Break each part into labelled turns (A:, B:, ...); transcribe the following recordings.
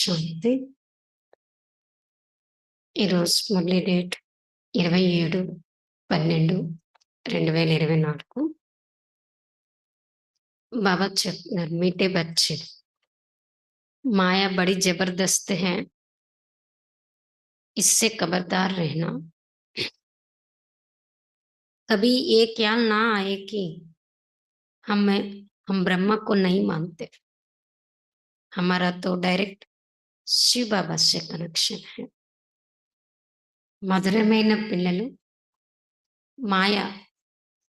A: శాంతి. ఈరోజు మురళీ డేట్ 27/12/2024. बाबा చెప్తున్నారు, मीठे बच्चे, माया बड़ी जबरदस्त है, इससे खबरदार रहना। कभी ये ख्याल ना आए कि हम ब्रह्मा को नहीं मानते, हमारा तो डायरेक्ट शिव बाबा से कनेक्शन है। మధురమైన పిల్లలు, మాయ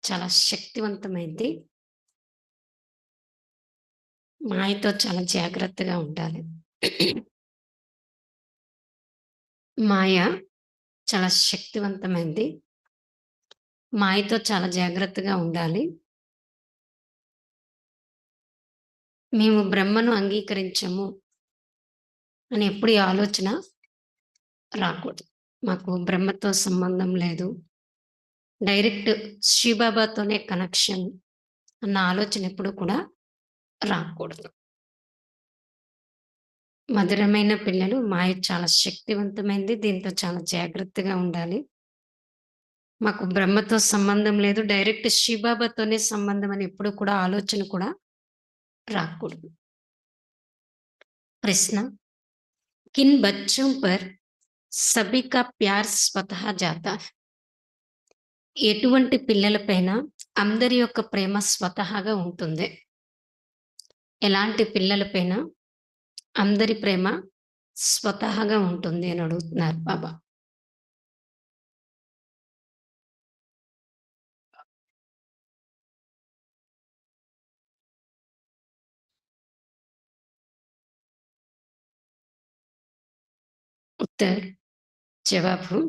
A: చాలా శక్తివంతమైంది. మాయతో చాలా జాగ్రత్తగా ఉండాలి. మాయ చాలా శక్తివంతమైంది. మాయతో చాలా జాగ్రత్తగా ఉండాలి. మేము బ్రహ్మను అంగీకరించము అని ఎప్పుడు ఈ ఆలోచన రాకూడదు. మాకు బ్రహ్మతో సంబంధం లేదు, డైరెక్ట్ శివబాబాతోనే కనెక్షన్ అన్న ఆలోచన ఎప్పుడు కూడా రాకూడదు. మధురమైన పిల్లలు, మాయ చాలా శక్తివంతమైంది, దీంతో చాలా జాగ్రత్తగా ఉండాలి. మాకు బ్రహ్మతో సంబంధం లేదు, డైరెక్ట్ శివబాబాతోనే సంబంధం అని ఎప్పుడు కూడా ఆలోచన కూడా రాకూడదు. ప్రశ్న, किन बच्चों पर सभी का प्यार स्वतः जाता है? ఎటువంటి పిల్లలపైన అందరి యొక్క ప్రేమ స్వతహాగా ఉంటుంది? ఎలాంటి పిల్లలపైన అందరి ప్రేమ స్వతహాగా ఉంటుంది అని అడుగుతున్నారు బాబా. उत्तर जवाब हूं,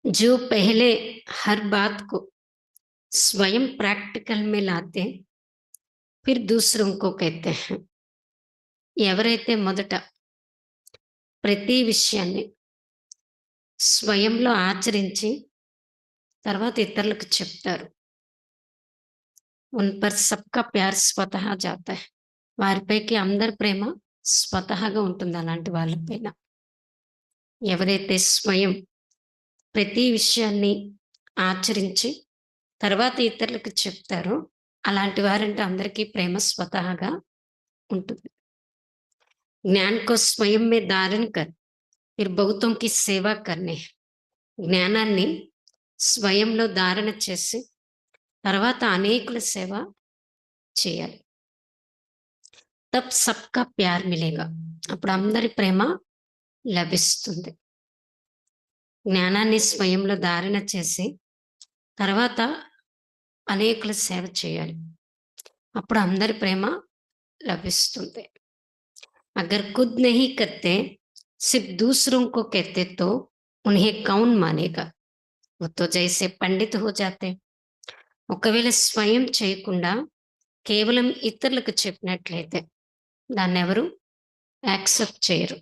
A: जो पहले हर बात को स्वयं प्रैक्टिकल में लाते फिर दूसरों को कहते हैं. ఎవరైతే మొదట ప్రతి విషయాన్ని స్వయంలో ఆచరించి తర్వాత ఇతరులకు చెప్తారు, ఉన్ పర్ సబ్కా ప్యార్ స్వతహా జాతా హై, వారిపైకి అందరి ప్రేమ స్వతహాగా ఉంటుంది. అలాంటి వాళ్ళపైన ఎవరైతే స్వయం ప్రతి విషయాన్ని ఆచరించి తర్వాత ఇతరులకు చెప్తారో అలాంటి వారంటే అందరికీ ప్రేమ స్వతహాగా ఉంటుంది. ज्ञान को स्वयं में धारण कर फिर बहुतों की सेवा करने. జ్ఞానాన్ని స్వయంలో ధారణ చేసి తర్వాత అనేకుల సేవ చేయాలి. తబ్ సబ్కా ప్యార్ మిలేగా, అప్పుడు అందరి ప్రేమ లభిస్తుంది. జ్ఞానాన్ని స్వయంలో ధారణ చేసి తర్వాత అనేకుల సేవ చేయాలి, అప్పుడు అందరి ప్రేమ లభిస్తుంది. अगर खुद नहीं करते सिर्फ दूसरों को कहते तो उन्हें कौन मानेगा, वो तो जैसे पंडित हो जाते. ఒకవేళ స్వయం చేయకుండా కేవలం ఇతరులకు చెప్పినట్లయితే దాన్ని ఎవరు యాక్సెప్ట్ చేయరు.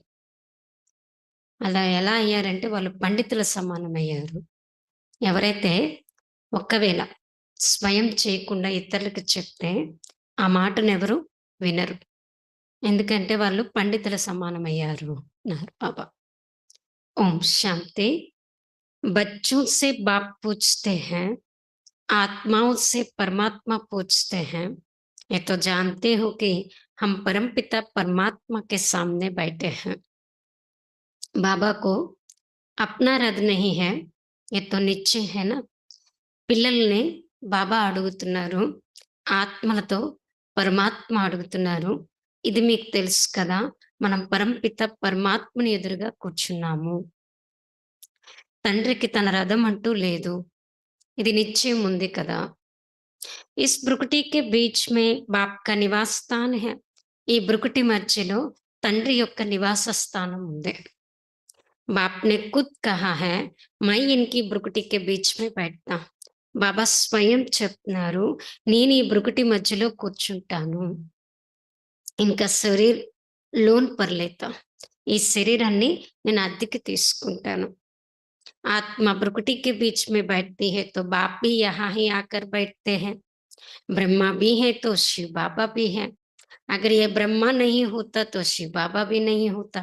A: అలా ఎలా అయ్యారంటే వాళ్ళు పండితుల సమానం అయ్యారు. ఎవరైతే ఒకవేళ స్వయం చేయకుండా ఇతరులకు చెప్తే ఆ మాటను ఎవరు వినరు, ఎందుకంటే వాళ్ళు పండితుల సమానమయ్యారు అన్నారు బాబా. ఓం శాంతి. बच्चों से बाप पूछते हैं, आत्माओं से परमात्मा पूछते हैं, ये तो जानते हो कि हम परमपिता परमात्मा के सामने बैठे हैं. बाबा को अपना रद नहीं है, ये तो निश्चय है ना. పిల్లల్ని బాబా అడుగుతున్నారు, ఆత్మలతో పరమాత్మ అడుగుతున్నారు, ఇది మీకు తెలుసు కదా, మనం పరంపిత పరమాత్మని ఎదురుగా కూర్చున్నాము. తండ్రికి తన రథం అంటూ లేదు, ఇది నిశ్చయం ఉంది కదా. ఇస్ బ్రుకుటి కే బీచ్ మే బాప్ కా నివాస స్థాన్ హై, ఈ బ్రుకుటి మధ్యలో తండ్రి యొక్క నివాస స్థానం ఉంది. బాప్ నే Khud కహా high, my ఇన్కి బ్రుకుటి K beach మే బైఠతా. బాబా స్వయం చెప్తున్నారు, నేను ఈ బ్రుకుటి మధ్యలో కూర్చుంటాను. ఇంకా శరీర్ లోన్ పర్లేతా, ఈ శరీరాన్ని నేను అద్దెకి తీసుకుంటాను. ఆత్మ బ్రుకుటి के बीच में बैठती है तो बाप भी यहाँ ही आकर बैठते हैं, ब्रह्मा भी है तो शिव बाबा भी है, अगर ये ब्रह्मा नहीं होता तो शिव बाबा भी नहीं होता.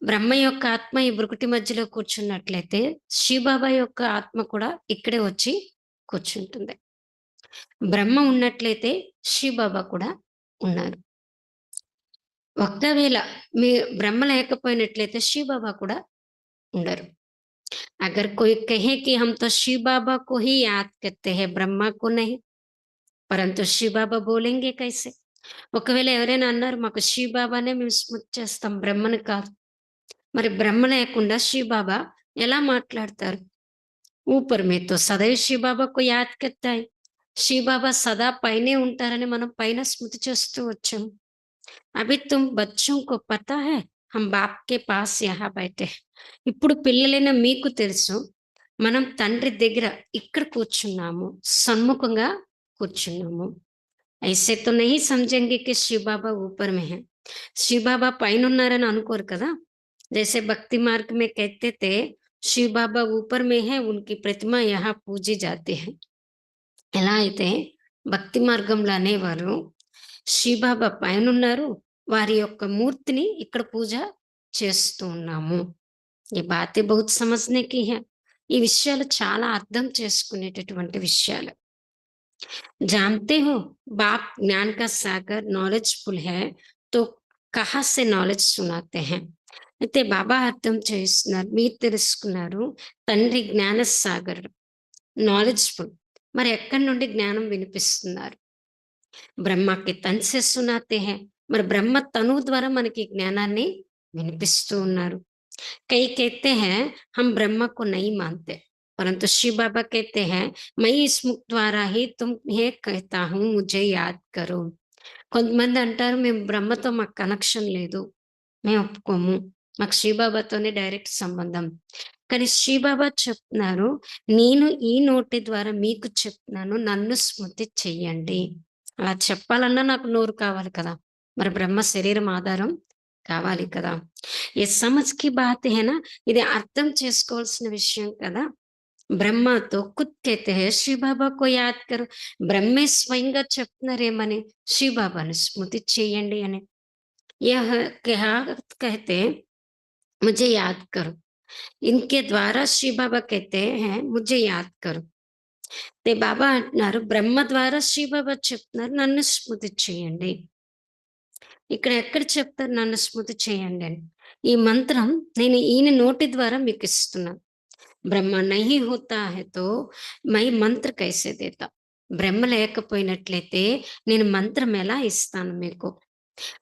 A: బ్రహ్మ యొక్క ఆత్మ ఈ భృకుటి మధ్యలో కూర్చున్నట్లయితే, శివబాబా యొక్క ఆత్మ కూడా ఇక్కడే వచ్చి కూర్చుంటుంది. బ్రహ్మ ఉన్నట్లయితే శివబాబా కూడా ఉన్నారు. ఒక్కవేళ మీ బ్రహ్మ లేకపోయినట్లయితే శివబాబా కూడా ఉండరు. अगर कोई कहे कि हम तो शिव बाबा को ही याद करते हैं, ब्रह्मा को नहीं, परंतु शिव बाबा बोलेंगे कैसे? ఒకవేళ ఎవరైనా అన్నారు మాకు శివ్ బాబానే మేము స్మృతి చేస్తాం బ్రహ్మని కాదు. మరి బ్రహ్మ లేకుండా శివ్ బాబా ఎలా మాట్లాడతారు? ऊपर में तो सदैव शिव बाबा को याद करता है. शिव बाबा सदा పైనే ఉంటారని మనం పైన స్మృతి చేస్తూ వచ్చాం. अभी तुम बच्चों को पता है हम बाप के पास यहाँ बैठे. ఇప్పుడు పిల్లలైన మీకు తెలుసు మనం తండ్రి దగ్గర ఇక్కడ కూర్చున్నాము. సన్ముఖంగా కూర్చున్నాము. ऐसे तो नहीं समझेंगे कि शिव बाबा ऊपर में है. शिव बाबा పైనున్నారని అనుకోరు కదా! जैसे भक्ति मार्ग में कहते थे शिव बाबा ऊपर में है उनकी प्रतिमा यहाँ पूजी जाती है. ఎలా అయితే భక్తి మార్గంలో అనేవారు శివబాబా పైనున్నారు. వారి యొక్క మూర్తిని ఇక్కడ పూజ చేస్తూ ఉన్నాము. ఈ బాతే బహుత్ సమజ్నే కి హై. ఈ విషయాలు చాలా అర్థం చేసుకునేటటువంటి విషయాలు. जानते हो बाप ज्ञान का सागर नॉलेजफुल है तो कहाँ से नॉलेज सुनाते हैं. అయితే బాబా అర్థం చేస్తున్నారు. మీరు తెలుసుకున్నారు. తండ్రి జ్ఞాన సాగరుడు. నాలెడ్జ్‌ఫుల్. మరి ఎక్కడి నుండి జ్ఞానం వినిపిస్తున్నారు? బ్రహ్మకి తన్ సే సునాతే హై. మరి బ్రహ్మ తనువు ద్వారా మనకి జ్ఞానాన్ని వినిపిస్తూ ఉన్నారు. कई कहते हैं हम ब्रह्मा को नहीं मानते, परंतु शिव बाबा कहते हैं मैं इस मुख द्वारा ही तुम्हें कहता हूँ मुझे याद करो. కొంతమంది అంటారు మేము బ్రహ్మతో మాకు కనెక్షన్ లేదు. మేము ఒప్పుకోము. మాకు శివబాబాతోనే డైరెక్ట్ సంబంధం. కానీ శివబాబా చెప్తున్నారు, నేను ఈ నోటి ద్వారా మీకు చెప్తున్నాను నన్ను స్మృతి చెయ్యండి. అలా చెప్పాలన్నా నాకు నోరు కావాలి కదా! మరి బ్రహ్మ శరీరం ఆధారం కావాలి కదా! ఏ సమజ్‌కి బాత్ హై నా. ఇది అర్థం చేసుకోవాల్సిన విషయం కదా! బ్రహ్మ తో ఖుద్ कहते हैं शिव बाबा को याद करो. బ్రహ్మే స్వయంగా చెప్తున్నారేమని శివ బాబాను స్మృతి చేయండి అని. यह क्या कहते मुझे याद करो. इनके द्वारा शिव बाबा कहते हैं मुझे याद करो. ते బాబా అంటున్నారు బ్రహ్మ ద్వారా శివ బాబా చెప్తున్నారు నన్ను స్మృతి చేయండి. ఇక్కడ ఎక్కడ చెప్తారు నన్ను స్మృతి చేయండి అని. ఈ మంత్రం నేను ఈయన నోటి ద్వారా మీకు ఇస్తున్నాను. బ్రహ్మ నహీ హోతా హై తో మై మంత్ర కైసే దేతా. బ్రహ్మ లేకపోయినట్లయితే నేను మంత్రం ఎలా ఇస్తాను మీకు?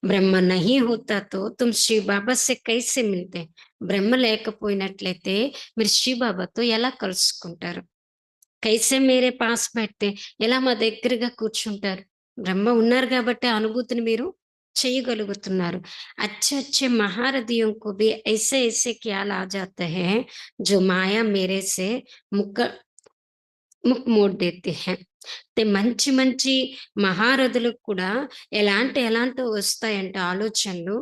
A: బ్రహ్మ నహీ హోతా తో తుమ్ శివ బాబా సే కైసే మిల్తే. బ్రహ్మ లేకపోయినట్లయితే మీరు శివ బాబాతో ఎలా కలుసుకుంటారు? కైసే మేరే పాస్ బైఠతే. ఎలా మా దగ్గరగా కూర్చుంటారు? బ్రహ్మ ఉన్నారు కాబట్టి ఆ అనుభూతిని మీరు చేయగలుగుతున్నారు. अच्छे अच्छे महारथियों को भी ऐसे ऐसे ख्याल आ जाते हैं जो माया मेरे से मुक ముక్ మోడ్ దేతే हैं. అయితే మంచి మంచి మహారథులకు కూడా ఎలాంటివి వస్తాయంటే ఆలోచనలు,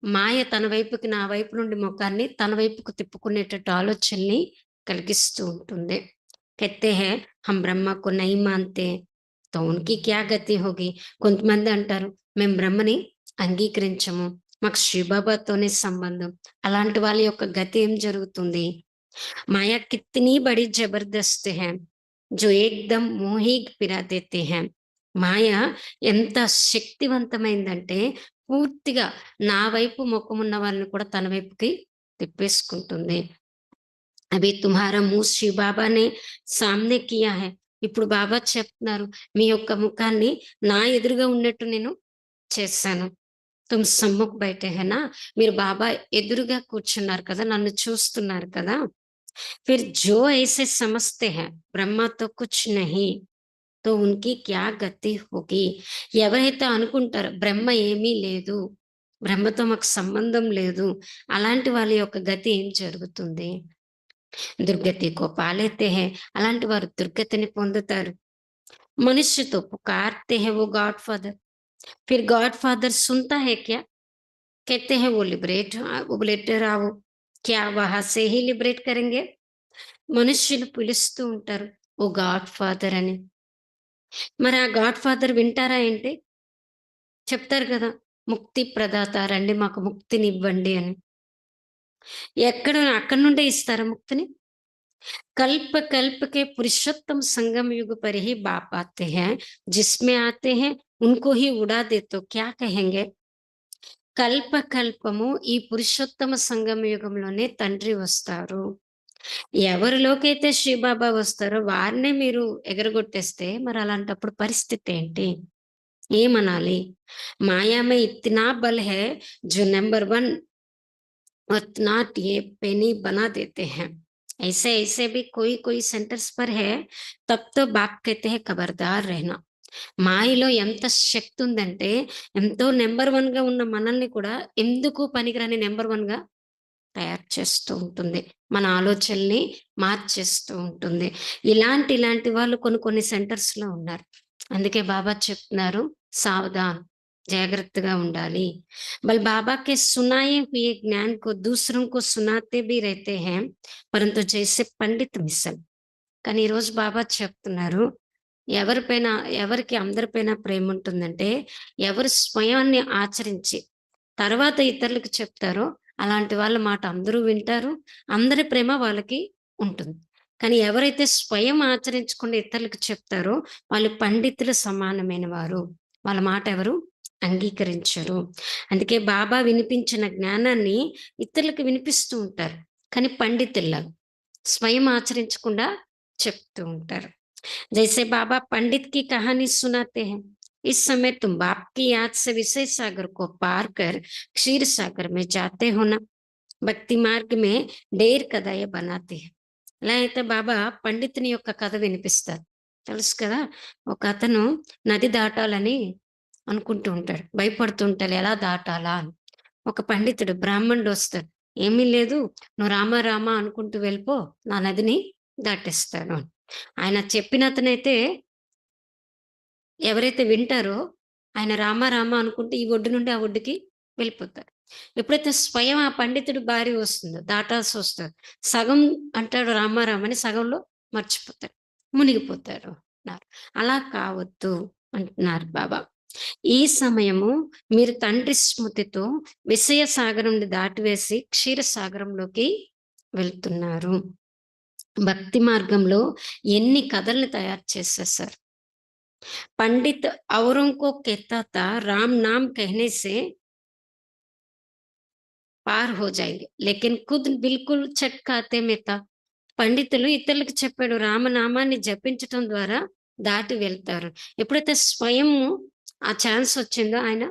A: మాయ తన వైపుకి నా వైపు నుండి ముఖాన్ని తన వైపుకు తిప్పుకునేటట్టు ఆలోచనల్ని కలిగిస్తూ ఉంటుంది. कहते हैं हम ब्रह्मा को नहीं मानते तो उनकी क्या गति होगी. కొంతమంది అంటారు మేము బ్రహ్మని అంగీకరించము. మాకు శివబాబాతోనే సంబంధం. అలాంటి వాళ్ళ యొక్క గతి ఏం జరుగుతుంది? माया कितनी बड़ी जबरदस्त है जो एकदम मोह ही पिरा देते हैं. మాయ ఎంత శక్తివంతమైందంటే పూర్తిగా నా వైపు మొఖమున్న వాళ్ళని కూడా తన వైపుకి తిప్పేసుకుంటుంది. అభి తుమ్హారా ముహ్ శివ్ బాబానే సామ్నే కియా హై. ఇప్పుడు బాబా చెప్తున్నారు మీ యొక్క ముఖాన్ని నా ఎదురుగా ఉన్నట్టు నేను చేశాను. తుమ్ సమ్ముఖ్ బైఠే హై నా. మీరు బాబా ఎదురుగా కూర్చున్నారు కదా! నన్ను చూస్తున్నారు కదా! फिर जो ऐसे समझते हैं ब्रह्मा तो कुछ नहीं तो उनकी क्या गति होगी. ఎవరైతే అనుకుంటారో బ్రహ్మ ఏమీ లేదు, బ్రహ్మతో మాకు సంబంధం లేదు, అలాంటి వాళ్ళ యొక్క గతి ఏం జరుగుతుంది? దుర్గతి కో పాలేతే హై. అలాంటి వారు దుర్గతిని పొందుతారు. मनुष्य तो पुकारते हैं वो गॉड फादर. फिर गॉड फादर सुनता है क्या? कहते हैं वो लिबरेटर आओ. क्या वहां से ही लिबरेट करेंगे? మనుష్యులు పిలుస్తూ ఉంటారు ఓ గాడ్ ఫాదర్ అని. మరి ఆ గాడ్ ఫాదర్ వింటారా ఏంటి? చెప్తారు కదా! ముక్తి ప్రదాత రండి మాకు ముక్తినివ్వండి అని. అక్కడి నుండే ఇస్తారా ముక్తిని? कल्प कल्प के पुरुषोत्तम संगम युग पर ही बाप आते हैं, जिसमें आते हैं उनको ही उड़ा दे तो क्या कहेंगे? కల్ప కల్పము ఈ పురుషోత్తమ సంగమ యుగంలోనే తండ్రి వస్తారు. ఎవరిలోకైతే శివబాబా వస్తారో వారినే మీరు ఎగరగొట్టేస్తే మరి అలాంటప్పుడు పరిస్థితి ఏంటి? ఏమనాలి? మాయా మే ఇత్నా బల్ హై జో నంబర్ 1 उतना ये पेनी बना देते हैं। ऐसे ऐसे भी कोई कोई सेंटर्स पर है, तब तो बाप कहते हैं खबरदार रहना। మాయలో ఎంత శక్తి ఉందంటే, ఎంతో నంబర్ 1గా ఉన్న మనల్ని కూడా ఎందుకు పనికిరాని నంబర్ 1గా తయారు చేస్తూ ఉంటుంది. మన ఆలోచనల్ని మార్చేస్తూ ఉంటుంది. ఇలాంటి వాళ్ళు కొన్ని కొన్ని సెంటర్స్‌లో ఉన్నారు. అందుకే బాబా చెప్తున్నారు, సావధాన్, జాగ్రత్తగా ఉండాలి. బల్ बाबा के सुनाए हुए ज्ञान को दूसरों को सुनाते भी रहते हैं, परंतु जैसे పండిత్ మిసల్. కానీ ఈరోజు బాబా చెప్తున్నారు, ఎవరిపైన ఎవరికి అందరిపైన ప్రేముంటుందంటే, ఎవరు స్వయాన్ని ఆచరించి, తర్వాత ఇతరులకు చెప్తారో, అలాంటి వాళ్ళ మాట అందరూ వింటారు. అందరి ప్రేమ వాళ్ళకి ఉంటుంది. కానీ ఎవరైతే స్వయం ఆచరించకుండా ఇతరులకు చెప్తారో, వాళ్ళు పండితులు సమానమైన వారు. వాళ్ళ మాట ఎవరు అంగీకరించరు. అందుకే బాబా వినిపించిన జ్ఞానాన్ని ఇతరులకు వినిపిస్తూ ఉంటారు. కానీ పండితుల్లాగా స్వయం ఆచరించకుండా చెప్తూ ఉంటారు. जैसे बाबा पंडित की कहानी सुनाते हैं, इस समय तुम बाप की याद से विषय सागर को पार कर क्षीर सागर में जाते हो ना. భక్తి మార్గ్ మే డేర్ కథాయ బనాతే హై. ఎలా అయితే బాబా పండితుని యొక్క కథ వినిపిస్తారు. తెలుసు కదా! ఒక అతను నది దాటాలని అనుకుంటూ ఉంటాడు. భయపడుతూ ఉంటాడు ఎలా దాటాలా అని. ఒక పండితుడు బ్రాహ్మణుడు వస్తాడు. "ఏమీ లేదు, నువ్వు రామ రామ అనుకుంటూ వెళ్ళిపో, నా నదిని దాటేస్తాను" అని. ఆయన చెప్పిన అతనైతే ఎవరైతే వింటారో ఆయన రామ రామ అనుకుంటూ ఈ ఒడ్డు నుండి ఆ ఒడ్డుకి వెళ్ళిపోతారు. ఎప్పుడైతే స్వయం ఆ పండితుడి భార్య వస్తుందో దాటాల్సొస్తది. సగం అంటాడు రామ రామ అని సగంలో మర్చిపోతాడు. మునిగిపోతారు అన్నారు. అలా కావద్దు అంటున్నారు బాబా. ఈ సమయము మీరు తండ్రి స్మృతితో విషయ సాగరంని దాటివేసి క్షీర సాగరంలోకి వెళ్తున్నారు. భక్తి మార్గంలో ఎన్ని కథల్ని తయారు చేసేసారు. పండిత్ ఔరోं को कहता था राम नाम कहने से పార్ హో జాయేంగే, లేకిన్ ఖుద్ బిల్కుల్ చట్ ఖాతే మే థా. పండితులు ఇతరులకు చెప్పాడు రామనామాన్ని జపించటం ద్వారా దాటి వెళ్తారు. ఎప్పుడైతే స్వయం ఆ ఛాన్స్ వచ్చిందో ఆయన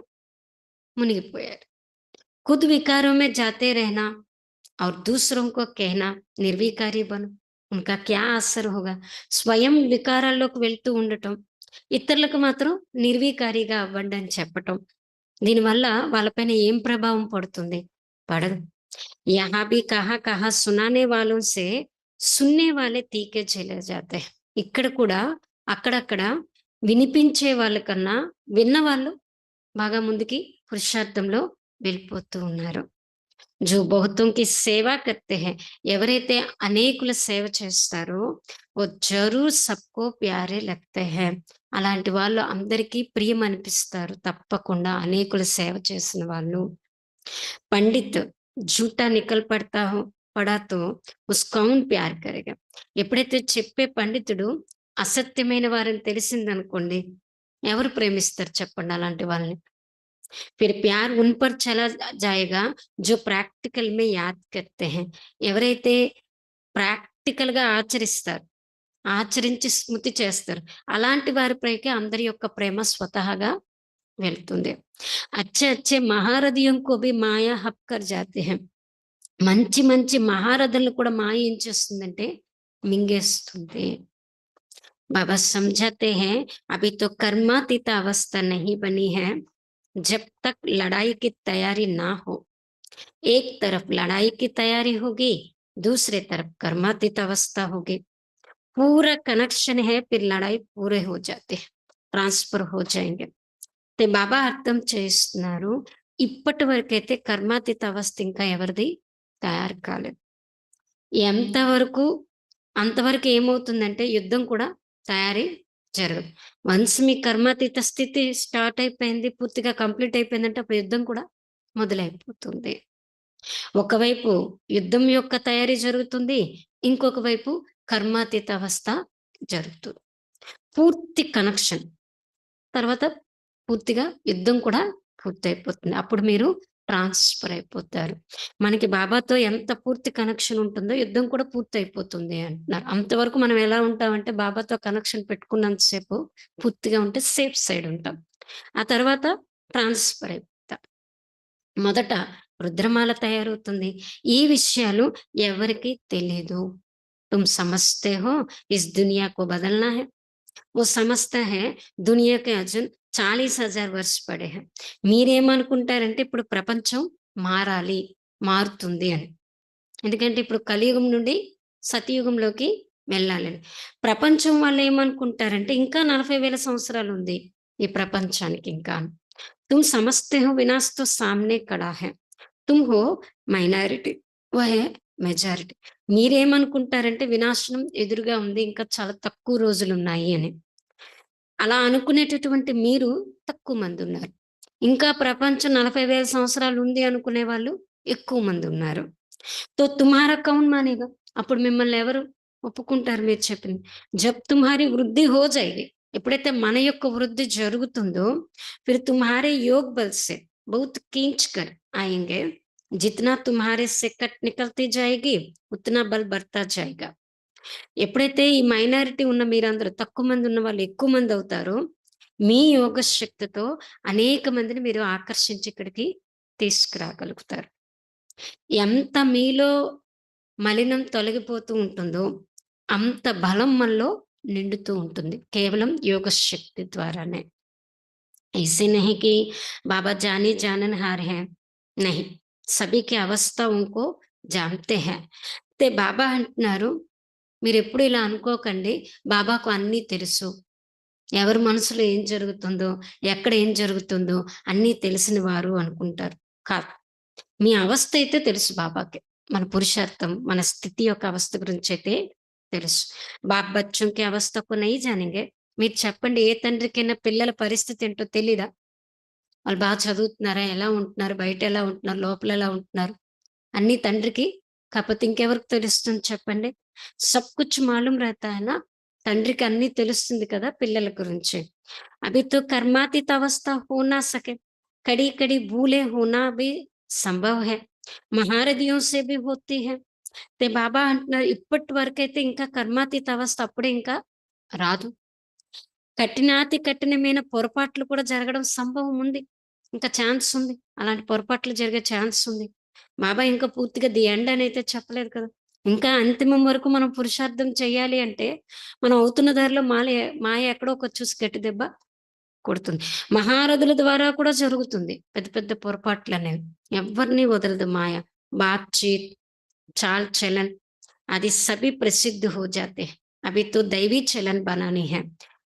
A: మునిగిపోయారు. ఖుద్ వికారోं में जाते रहना और दूसरों को कहना నిర్వికారి బను, ఉన్కా క్యా అసర్ హోగా. స్వయం వికారాల్లోకి వెళ్తూ ఉండటం, ఇతరులకు మాత్రం నిర్వికారిగా అవ్వండి అని చెప్పటం. దీనివల్ల వాళ్ళపైన ఏం ప్రభావం పడుతుంది? పడదు. यहाँ भी कहाँ-कहाँ सुनाने वालों से सुनने वाले तीखे चले जाते हैं. ఇక్కడ కూడా అక్కడక్కడ వినిపించే వాళ్ళకన్నా విన్నవాళ్ళు బాగా ముందుకి పురుషార్థంలో వెళ్ళిపోతూ ఉన్నారు. जो बहुतों की సేవ करते हैं, ఎవరైతే అనేకుల సేవ చేస్తారో वो जरूर सबको प्यारे लगते हैं. అలాంటి వాళ్ళు అందరికీ ప్రియమనిపిస్తారు తప్పకుండా, అనేకుల సేవ చేసిన వాళ్ళు. పండిత్ జూటా నికల్ పడతా హో పడా తో ఉస్‌కో కౌన్ ప్యార్ కరేగా. ఎప్పుడైతే చెప్పే పండితుడు అసత్యమైన వారని తెలిసిందనుకోండి, ఎవరు ప్రేమిస్తారు చెప్పండి అలాంటి వాళ్ళని? फिर प्यार उन पर चला जाएगा जो प्रैक्टिकल में याद करते हैं. ఎవరైతే ప్రాక్టికల్‌గా ఆచరిస్తారు, ఆచరించి స్మృతి చేస్తారు, అలాంటి వారిపైకి అందరి యొక్క ప్రేమ స్వతహాగా వెళ్తుంది. అచ్చే అచ్చే మహారథియోं को भी మాయా హప్ కర్ జాతే हैं. మంచి మంచి మహారథులను కూడా మాయ ఏం చేస్తుందంటే మింగేస్తుంది. बाबा समझाते हैं अभी तो कर्मातीत अवस्था नहीं बनी है, जब तक लड़ाई की तैयारी ना हो. एक तरफ लड़ाई की तैयारी होगी, दूसरे तरफ कर्मातीत अवस्था होगी. पूरा कनेक्शन है, फिर लड़ाई पूरे हो जाते हैं, ट्रांसफर हो जाएंगे. ते బాబా అర్థం చేస్తున్నారు, ఇప్పటి వరకైతే కర్మాతీత అవస్థ ఇంకా ఎవరిది తయారు కాలేదు. ఎంతవరకు అంతవరకు ఏమవుతుందంటే యుద్ధం కూడా తయారీ జరగదు. వన్స్ మీ కర్మాతీత స్థితి స్టార్ట్ అయిపోయింది, పూర్తిగా కంప్లీట్ అయిపోయిందంటే అప్పుడు యుద్ధం కూడా మొదలైపోతుంది. ఒకవైపు యుద్ధం యొక్క తయారీ జరుగుతుంది. ఇంకొక వైపు కర్మాతీత అవస్థ జరుగుతుంది. పూర్తి కనెక్షన్. తర్వాత పూర్తిగా యుద్ధం కూడా పూర్తయిపోతుంది. అప్పుడు మీరు ట్రాన్స్‌ఫర్ అయిపోతారు. మనకి బాబాతో ఎంత పూర్తి కనెక్షన్ ఉంటుందో యుద్ధం కూడా పూర్తయిపోతుంది అంటున్నారు. అంతవరకు మనం ఎలా ఉంటామంటే బాబాతో కనెక్షన్ పెట్టుకున్నంత సేపు పూర్తిగా ఉంటే సేఫ్ సైడ్ ఉంటాం. ఆ తర్వాత ట్రాన్స్‌ఫర్ అయిపోతాం. మొదట రుద్రమాల తయారవుతుంది. ఈ విషయాలు ఎవరికీ తెలీదు. తుమ్ సమझते हो इस दुनिया को बदलना है. वो समझता है दुनिया के అర్జున్ 40,000 వర్ష పడే హై. మీరేమనుకుంటారంటే ఇప్పుడు ప్రపంచం మారాలి, మారుతుంది అని. ఎందుకంటే ఇప్పుడు కలియుగం నుండి సతయుగంలోకి వెళ్ళాలని. ప్రపంచం వాళ్ళేమనుకుంటారంటే ఇంకా 40,000 సంవత్సరాలుంది ఈ ప్రపంచానికి ఇంకా. तुम समझते हो विनाश तो सामने खड़ा है. तुम हो మైనారిటీ, వహ్ హై మెజారిటీ. మీరేమనుకుంటారంటే వినాశనం ఎదురుగా ఉంది. ఇంకా చాలా తక్కువ రోజులున్నాయి అని. అలా అనుకునేటటువంటి మీరు తక్కువ మందున్నారు. ఇంకా ప్రపంచం 40,000 సంవత్సరాలు ఉంది అనుకునే వాళ్ళు ఎక్కువ మందున్నారు. తో తుమ్హారా కౌన్ మానేగా? అప్పుడు మిమ్మల్ని ఎవరు ఒప్పుకుంటారు మీరు చెప్పింది? జబ్ తుమ్హారీ వృద్ధి హో జాయేగి. ఎప్పుడైతే మన యొక్క వృద్ధి జరుగుతుందో, ఫిర్ తుమ్హారే యోగ్ బల్ సే బహుత్ ఖీంచ్ కర్ ఆయేంగే. జిतना तुम्हारे से कट निकलती जाएगी उतना बल बढ़ता जाएगा. ఎప్పుడైతే ఈ మైనారిటీ ఉన్న మీరందరూ తక్కువ మంది ఉన్న వాళ్ళు ఎక్కువ మంది అవుతారో, మీ యోగ శక్తితో అనేక మందిని మీరు ఆకర్షించి ఇక్కడికి తీసుకురాగలుగుతారు. ఎంత మీలో మలినం తొలగిపోతూ ఉంటుందో, అంత బలం మనలో నిండుతూ ఉంటుంది. కేవలం యోగ శక్తి ద్వారానే. ऐसे नहीं कि बाबा जाने जाननहार हैं, नहीं. सभी की अवस्था उनको जानते हैं. అయితే బాబా అంటున్నారు, మీరెప్పుడు ఇలా అనుకోకండి, బాబాకు అన్నీ తెలుసు. ఎవరి మనసులో ఏం జరుగుతుందో, ఎక్కడ ఏం జరుగుతుందో అన్నీ తెలిసిన వారు అనుకుంటారు. కాదు. మీ అవస్థ అయితే తెలుసు బాబాకి. మన పురుషార్థం, మన స్థితి యొక్క అవస్థ గురించైతే తెలుసు. బాప్ బచ్చోं की अवस्था को नहीं जानेंगे. మీరు చెప్పండి, ఏ తండ్రికైనా పిల్లల పరిస్థితి ఏంటో తెలీదా? వాళ్ళు చదువుతున్నారా? ఎలా ఉంటున్నారు? బయట ఎలా ఉంటున్నారు? లోపల ఎలా ఉంటున్నారు? అన్నీ తండ్రికి కాపోతే ఇంకెవరికి తెలుస్తుంది చెప్పండి? సబ్ కుచ్ మాలూమ్ రెహతా హై నా. తండ్రికి అన్నీ తెలుస్తుంది కదా పిల్లల గురించి. అభి తో కర్మాతీత అవస్థ హో నా సకే. కड़ी कड़ी भूलें होना भी సంభవ్ है. మహారథియోं से भी होती है. అయితే బాబా అంటున్నారు, ఇప్పటి వరకైతే ఇంకా కర్మాతీత అవస్థ అప్పుడే ఇంకా రాదు. కఠినాతి కఠినమైన పొరపాట్లు కూడా జరగడం సంభవం ఉంది. ఇంకా ఛాన్స్ ఉంది. అలాంటి పొరపాట్లు జరిగే ఛాన్స్ ఉంది. బాబా ఇంకా పూర్తిగా ది ఎండ్ అనైతే చెప్పలేదు కదా! ఇంకా అంతిమం వరకు మనం పురుషార్థం చేయాలి అంటే, మనం అవుతున్న దారిలో మాయ ఎక్కడో ఒక చూసి గట్టి దెబ్బ కొడుతుంది. మహారథుల ద్వారా కూడా జరుగుతుంది పెద్ద పెద్ద పొరపాట్లనేవి. ఎవ్వరిని వదలదు మాయ. బాత్‌చీత్, చాల్ చలన్ అది సభి ప్రసిద్ధ హో జాతే హై. అభి తో దైవీ చలన్ బనానీ హై.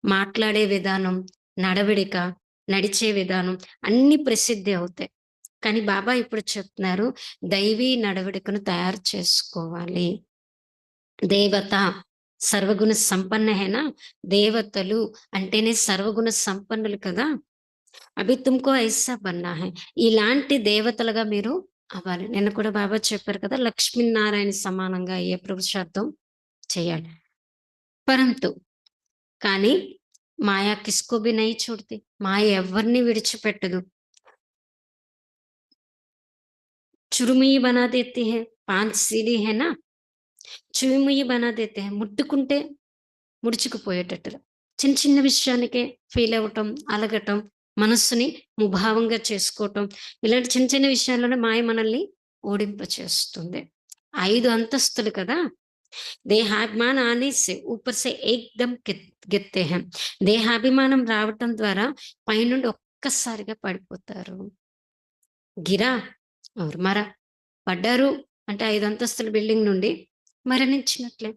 A: మాట్లాడే విధానం, నడవడిక, నడిచే విధానం అన్నీ ప్రసిద్ధి అవుతాయి. కానీ బాబా ఇప్పుడు చెప్తున్నారు, దైవీ నడవడికను తయారు చేసుకోవాలి. దేవత సర్వగుణ సంపన్న హేనా. దేవతలు అంటేనే సర్వగుణ సంపన్నులు కదా! అభి తుమ్‌కో ఐసా బన్నా హై. ఇలాంటి దేవతలుగా మీరు అవ్వాలి. నిన్న కూడా బాబా చెప్పారు కదా! లక్ష్మీనారాయణ సమానంగా అయ్యే పురుషార్థం చేయాలి. పరంతు కానీ మాయ కిస్కో భీ నహీ छोड़ती. మాయ ఎవ్వరిని విడిచిపెట్టదు. చురుముయి బనా దేती है. 5 सीढ़ी है ना, చురుముయి బనా దేతే హై. ముట్టుకుంటే ముడుచుకుపోయేటట్టుగా. చిన్న చిన్న విషయానికే ఫీల్ అవ్వటం, అలగటం, మనస్సుని ముభావంగా చేసుకోవటం, ఇలాంటి చిన్న చిన్న విషయాల్లోనే మాయ మనల్ని ఓడింపచేస్తుంది. 5 అంతస్తులు కదా! దేహాభిమాన్ ఆనే సే ఊపర్ సే ఏక్‌దమ్ గిర్తే హై. దేహాభిమానం రావటం ద్వారా పైనుండి ఒక్కసారిగా పడిపోతారు. గిరా ఔర్ మరా. పడ్డారు అంటే 5 అంతస్తుల బిల్డింగ్ నుండి మరణించినట్లే.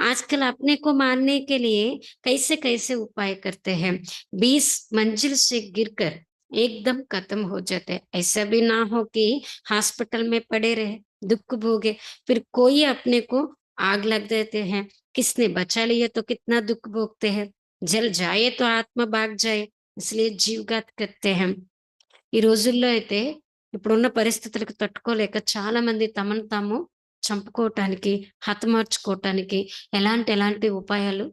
A: आजकल अपने को मारने के लिए कैसे-कैसे उपाय करते हैं. 20 मंजिल से गिरकर एकदम खत्म हो जाते हैं. ऐसा भी ना हो कि हॉस्पिटल में पड़े रहे, दुःख भोगे, फिर कोई अपने को आग लग देते हैं. किसने बचा लिया तो कितना दुःख भोगते हैं. జల్ జాయే తో ఆత్మ భాగ్ జాయే. ఇస్లియే జీవఘాత్ కర్తే హం. ఈ రోజుల్లో అయితే ఇప్పుడున్న పరిస్థితులకు తట్టుకోలేక చాలామంది తమను తాము చంపుకోవటానికి, హతమార్చుకోవటానికి ఎలాంటి ఉపాయాలు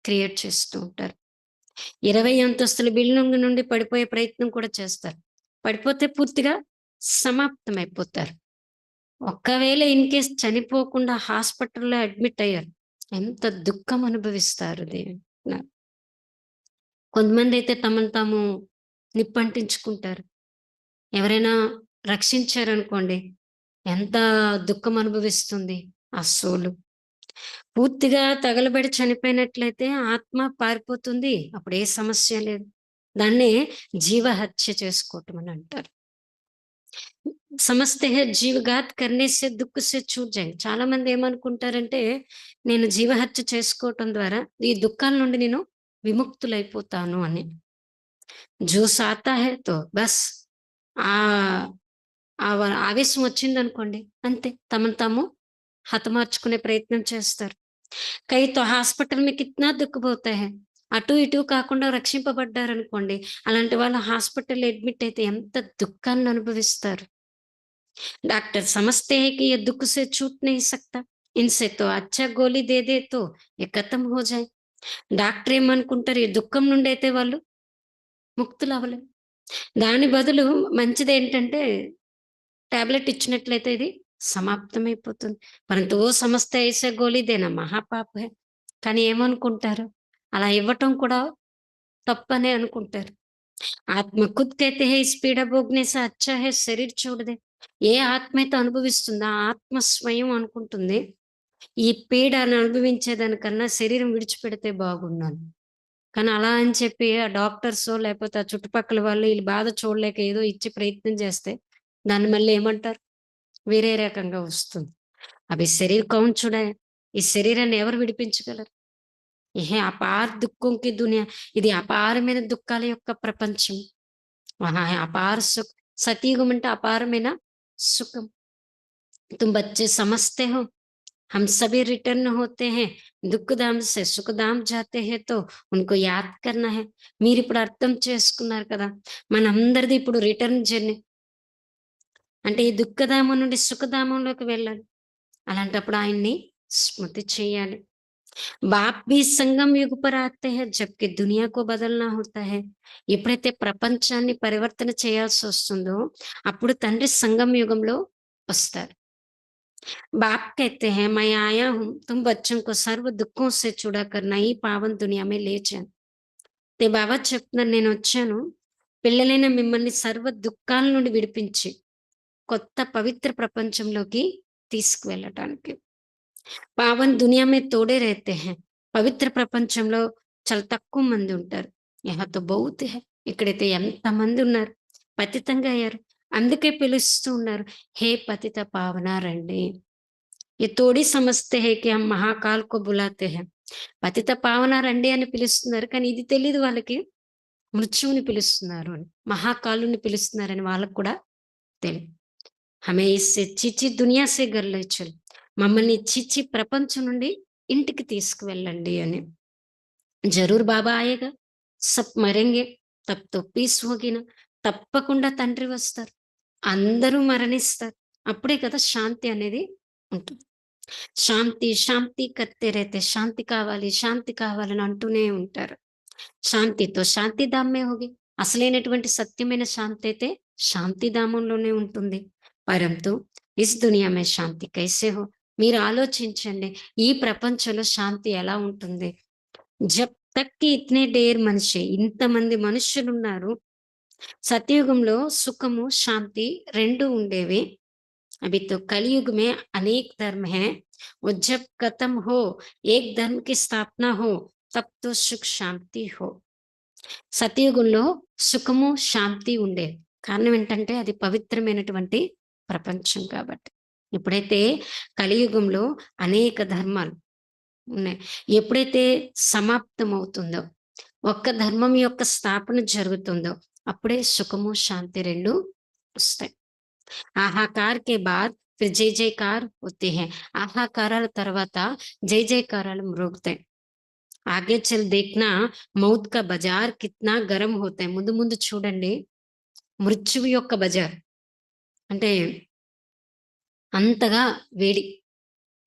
A: క్రియేట్ చేస్తూ ఉంటారు. 20 అంతస్తుల బిల్డింగ్ నుండి పడిపోయే ప్రయత్నం కూడా చేస్తారు. పడిపోతే పూర్తిగా సమాప్తమైపోతారు. ఒక్కవేళ ఇన్ కేస్ చనిపోకుండా హాస్పిటల్‌లో అడ్మిట్ అయ్యారు. ఎంత దుఃఖం అనుభవిస్తారు నా కొంతమందైతే తమను తాము నిప్పంటించుకుంటారు. ఎవరైనా రక్షించారనుకోండి, ఎంత దుఃఖం అనుభవిస్తుంది ఆ సోలు. పూర్తిగా తగలబడి చనిపోయినట్లయితే ఆత్మ పారిపోతుంది. అప్పుడు ఏ సమస్య లేదు. దాన్నే జీవహత్య చేసుకోవటం అని అంటారు. సమస్తే హై జీవఘాత్ కర్నే సే దుఃఖ్ సే छूट जाएंगे. చాలా మంది ఏమనుకుంటారంటే, నేను జీవహత్య చేసుకోవటం ద్వారా ఈ దుఃఖాల నుండి నేను విముక్తులైపోతాను అని. జోష్ ఆతా హై తో బస్ ఆహ్, ఆవేశం వచ్చిందనుకోండి అంతే. తమను తాము హతమార్చుకునే ప్రయత్నం చేస్తారు. కై తో హాస్పిటల్ में कितना दुःख होता है. అటు ఇటు కాకుండా రక్షింపబడ్డారనుకోండి, అలాంటి వాళ్ళు హాస్పిటల్‌లో అడ్మిట్ అయితే ఎంత దుఃఖాన్ని అనుభవిస్తారు. डॉक्टर समझते हैं कि ये दुःख से छूट नहीं सकता. इनसे तो अच्छा गोली दे दे तो ये खत्म हो जाए. డాక్టర్ ఏమనుకుంటారు, ఈ దుఃఖం నుండి అయితే వాళ్ళు ముక్తులవ్వలేరు. దాని బదులు మంచిదేంటంటే టాబ్లెట్ ఇచ్చినట్లయితే ఇది సమాప్తమైపోతుంది. పరంతు ఓ సమస్తే ఐసే గోలీ దేనా మహాపాప్ హై. కానీ ఏమనుకుంటారు, అలా ఇవ్వటం కూడా తప్పనే అనుకుంటారు. ఆత్మ ఖుద్ కహతే హై ఇస్ పీడా భోగ్నే సే అచ్చా హై శరీర్ చోడ్ దే. ఏ ఆత్మ అయితే అనుభవిస్తుందో ఆ ఆత్మ స్వయం అనుకుంటుంది, ఈ పీడను అనుభవించేదానికన్నా శరీరం విడిచిపెడితే బాగుండని. కానీ అలా అని చెప్పి ఆ డాక్టర్సో లేకపోతే ఆ చుట్టుపక్కల వాళ్ళు ఈళ్ళ బాధ చూడలేక ఏదో ఇచ్చి ప్రయత్నం చేస్తే దాన్ని మళ్ళీ ఏమంటారు? వేరే రకంగా వస్తుంది. అభి శరీర్ కౌన్ చుడాయే. ఈ శరీరాన్ని ఎవరు విడిపించగలరు? యహే అపార్ దుఃఖం కి దునియా. ఇది అపారమైన దుఃఖాల యొక్క ప్రపంచం. వహా హై అపార సుఖ్. సతయుగం అంటే అపారమైన సుఖం. तुम बच्चे समझते हो, हम सभी रिटर्न होते हैं. దుఃఖధామ్ से సుఖధామ్ जाते हैं तो उनको యాద్ करना है. మీరిప్పుడు అర్థం చేసుకున్నారు కదా! మనందరిది ఇప్పుడు రిటర్న్ జర్నీ. అంటే ఈ దుఃఖధామం నుండి సుఖధామంలోకి వెళ్ళాలి. అలాంటప్పుడు ఆయన్ని స్మృతి చేయాలి. బాప్ भी సంగం యుగ్ పర్ ఆతే హై జబ్‌కి దునియా కో బదల్నా హోతా హై. ఎప్పుడైతే ప్రపంచాన్ని పరివర్తన చేయాల్సొస్తుందో అప్పుడు తండ్రి సంగం యుగంలో వస్తారు. बाप कहते हैं मैं आया हूँ तुम बच्चों को सर्व दुखों से छुड़ा कर नई पावन दुनिया में ले जाऊं. ते బాబా చెప్తున్నారు, నేనొచ్చాను పిల్లలైన మిమ్మల్ని సర్వ దుఃఖాల నుండి విడిపించి కొత్త పవిత్ర ప్రపంచంలోకి తీసుకువెళ్ళటానికి. పావన్ దునియా మే తోడే रहते हैं. పవిత్ర ప్రపంచంలో చాలా తక్కువ మంది ఉంటారు. యహా తో బహుత్ హై. ఇక్కడైతే ఎంతమంది ఉన్నారు. పతితంగా అయ్యారు. అందుకే పిలుస్తూ ఉన్నారు, హే పతిత పావన రండి. ये थोड़ी समझते हैं कि हम महाकाल को बुलाते हैं. పతిత పావన రండి అని పిలుస్తున్నారు. కానీ ఇది తెలీదు వాళ్ళకి. మృత్యువుని పిలుస్తున్నారు అని. మహాకాలుని పిలుస్తున్నారని వాళ్ళకి కూడా తెలీదు. హమే ఇస్సే చీచీ దునియా సే ఘర్ లే చల్. మమ్మల్ని చీచీ ప్రపంచం నుండి ఇంటికి తీసుకువెళ్ళండి అని. జరూర్ బాబా ఆయేగా. సబ్ మరెంగే. తబ్ తో పీస్ హోగి నా. తప్పకుండా తండ్రి వస్తారు. అందరూ మరణిస్తారు. అప్పుడే కదా శాంతి అనేది ఉంటుంది. శాంతి, శాంతి కర్తే రహతే. శాంతి కావాలని అంటూనే ఉంటారు. శాంతితో శాంతిధామే హోగి. అసలైనటువంటి సత్యమైన శాంతి అయితే శాంతిధామంలోనే ఉంటుంది. పరంతు ఇస్ దునియా మే శాంతి కైసే హో. మీరు ఆలోచించండి. ఈ ప్రపంచంలో శాంతి ఎలా ఉంటుంది? జబ్ తక్ కి ఇత్నే డేర్ మనిషి. ఇంతమంది మనుష్యులున్నారు. సత్యయుగంలో సుఖము, శాంతి 2 ఉండేవి. अभी तो कलयुग में अनेक धर्म हैं. वो जब खत्म हो, एक धर्म की स्थापना हो, तब तो सुख శాంతి हो. సతయుగంలో సుఖము, శాంతి ఉండేది. కారణం ఏంటంటే అది పవిత్రమైనటువంటి ప్రపంచం కాబట్టి. ఎప్పుడైతే కలియుగంలో అనేక ధర్మాలు ఉన్నాయి. ఎప్పుడైతే సమాప్తమవుతుందో, ఒక్క ధర్మం యొక్క స్థాపన జరుగుతుందో, అప్పుడే సుఖము, శాంతి 2 వస్తాయి. ఆహాకార్ కే బాద్ ఫిర్ జై జైకార్ హోతే హై. ఆహాకారాల తర్వాత జై జైకారాలు మ్రోగుతాయి. ఆగే చల్ దేఖ్నా మౌత్ కా బజార్ కిత్నా గరం హోతా హై. ముందు ముందు చూడండి మృత్యువు యొక్క బజార్. అంటే అంతగా వేడి,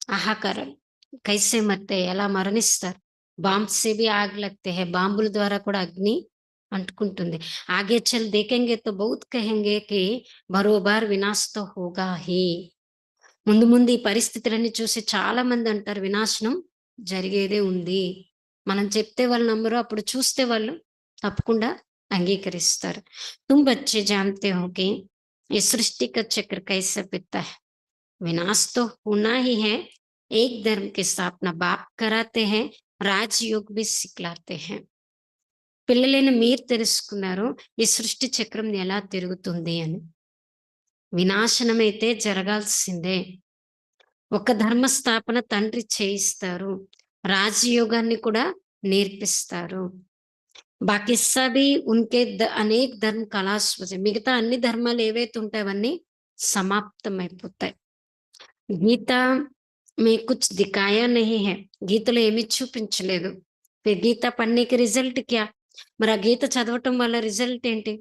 A: ఆహాకారాలు. కైసే మర్తే ఎలా మరణిస్తారు. బాంబ్ సే భీ ఆగ్ లగ్తే హై. బాంబుల ద్వారా కూడా అగ్ని అంటుకుంటుంది. ఆగే చల్ దేఖెంగే తో బహుత్ కహెంగే కి బరోబార్ వినాశ్ తో హోగా హీ. ముందు ముందు ఈ పరిస్థితులన్నీ చూసి చాలా మంది అంటారు వినాశనం జరిగేదే ఉంది. మనం చెప్తే వాళ్ళు నమ్మరు. అప్పుడు చూస్తే వాళ్ళు తప్పకుండా అంగీకరిస్తారు. తుమ్ బచ్చే జాన్తే హో కి ये सृष्टि का चक्र कैसे बीतता है. विनाश तो होना ही है. एक धर्म की स्थापना बाप कराते हैं, राजयोग भी सिखलाते हैं. పిల్లలైన మీరు తెలుసుకున్నారు ఈ సృష్టి చక్రం ఎలా తిరుగుతుంది అని. వినాశనమైతే జరగాల్సిందే. ఒక ధర్మ స్థాపన తండ్రి చేయిస్తారు. రాజయోగాన్ని కూడా నేర్పిస్తారు. బాకీ సభీ ఉన్కే అనేక్ ధర్మ కలాస్ వజే. మిగతా అన్ని ధర్మాలు ఏవైతే ఉంటాయో అవన్నీ సమాప్తమైపోతాయి. గీత మే కుచ్ దిఖాయా నహీ హై. గీతలో ఏమీ చూపించలేదు. ఫిర్ గీత పढ़ने के रिजल्ट क्या? మరి ఆ గీత చదవటం వల్ల రిజల్ట్ ఏంటి?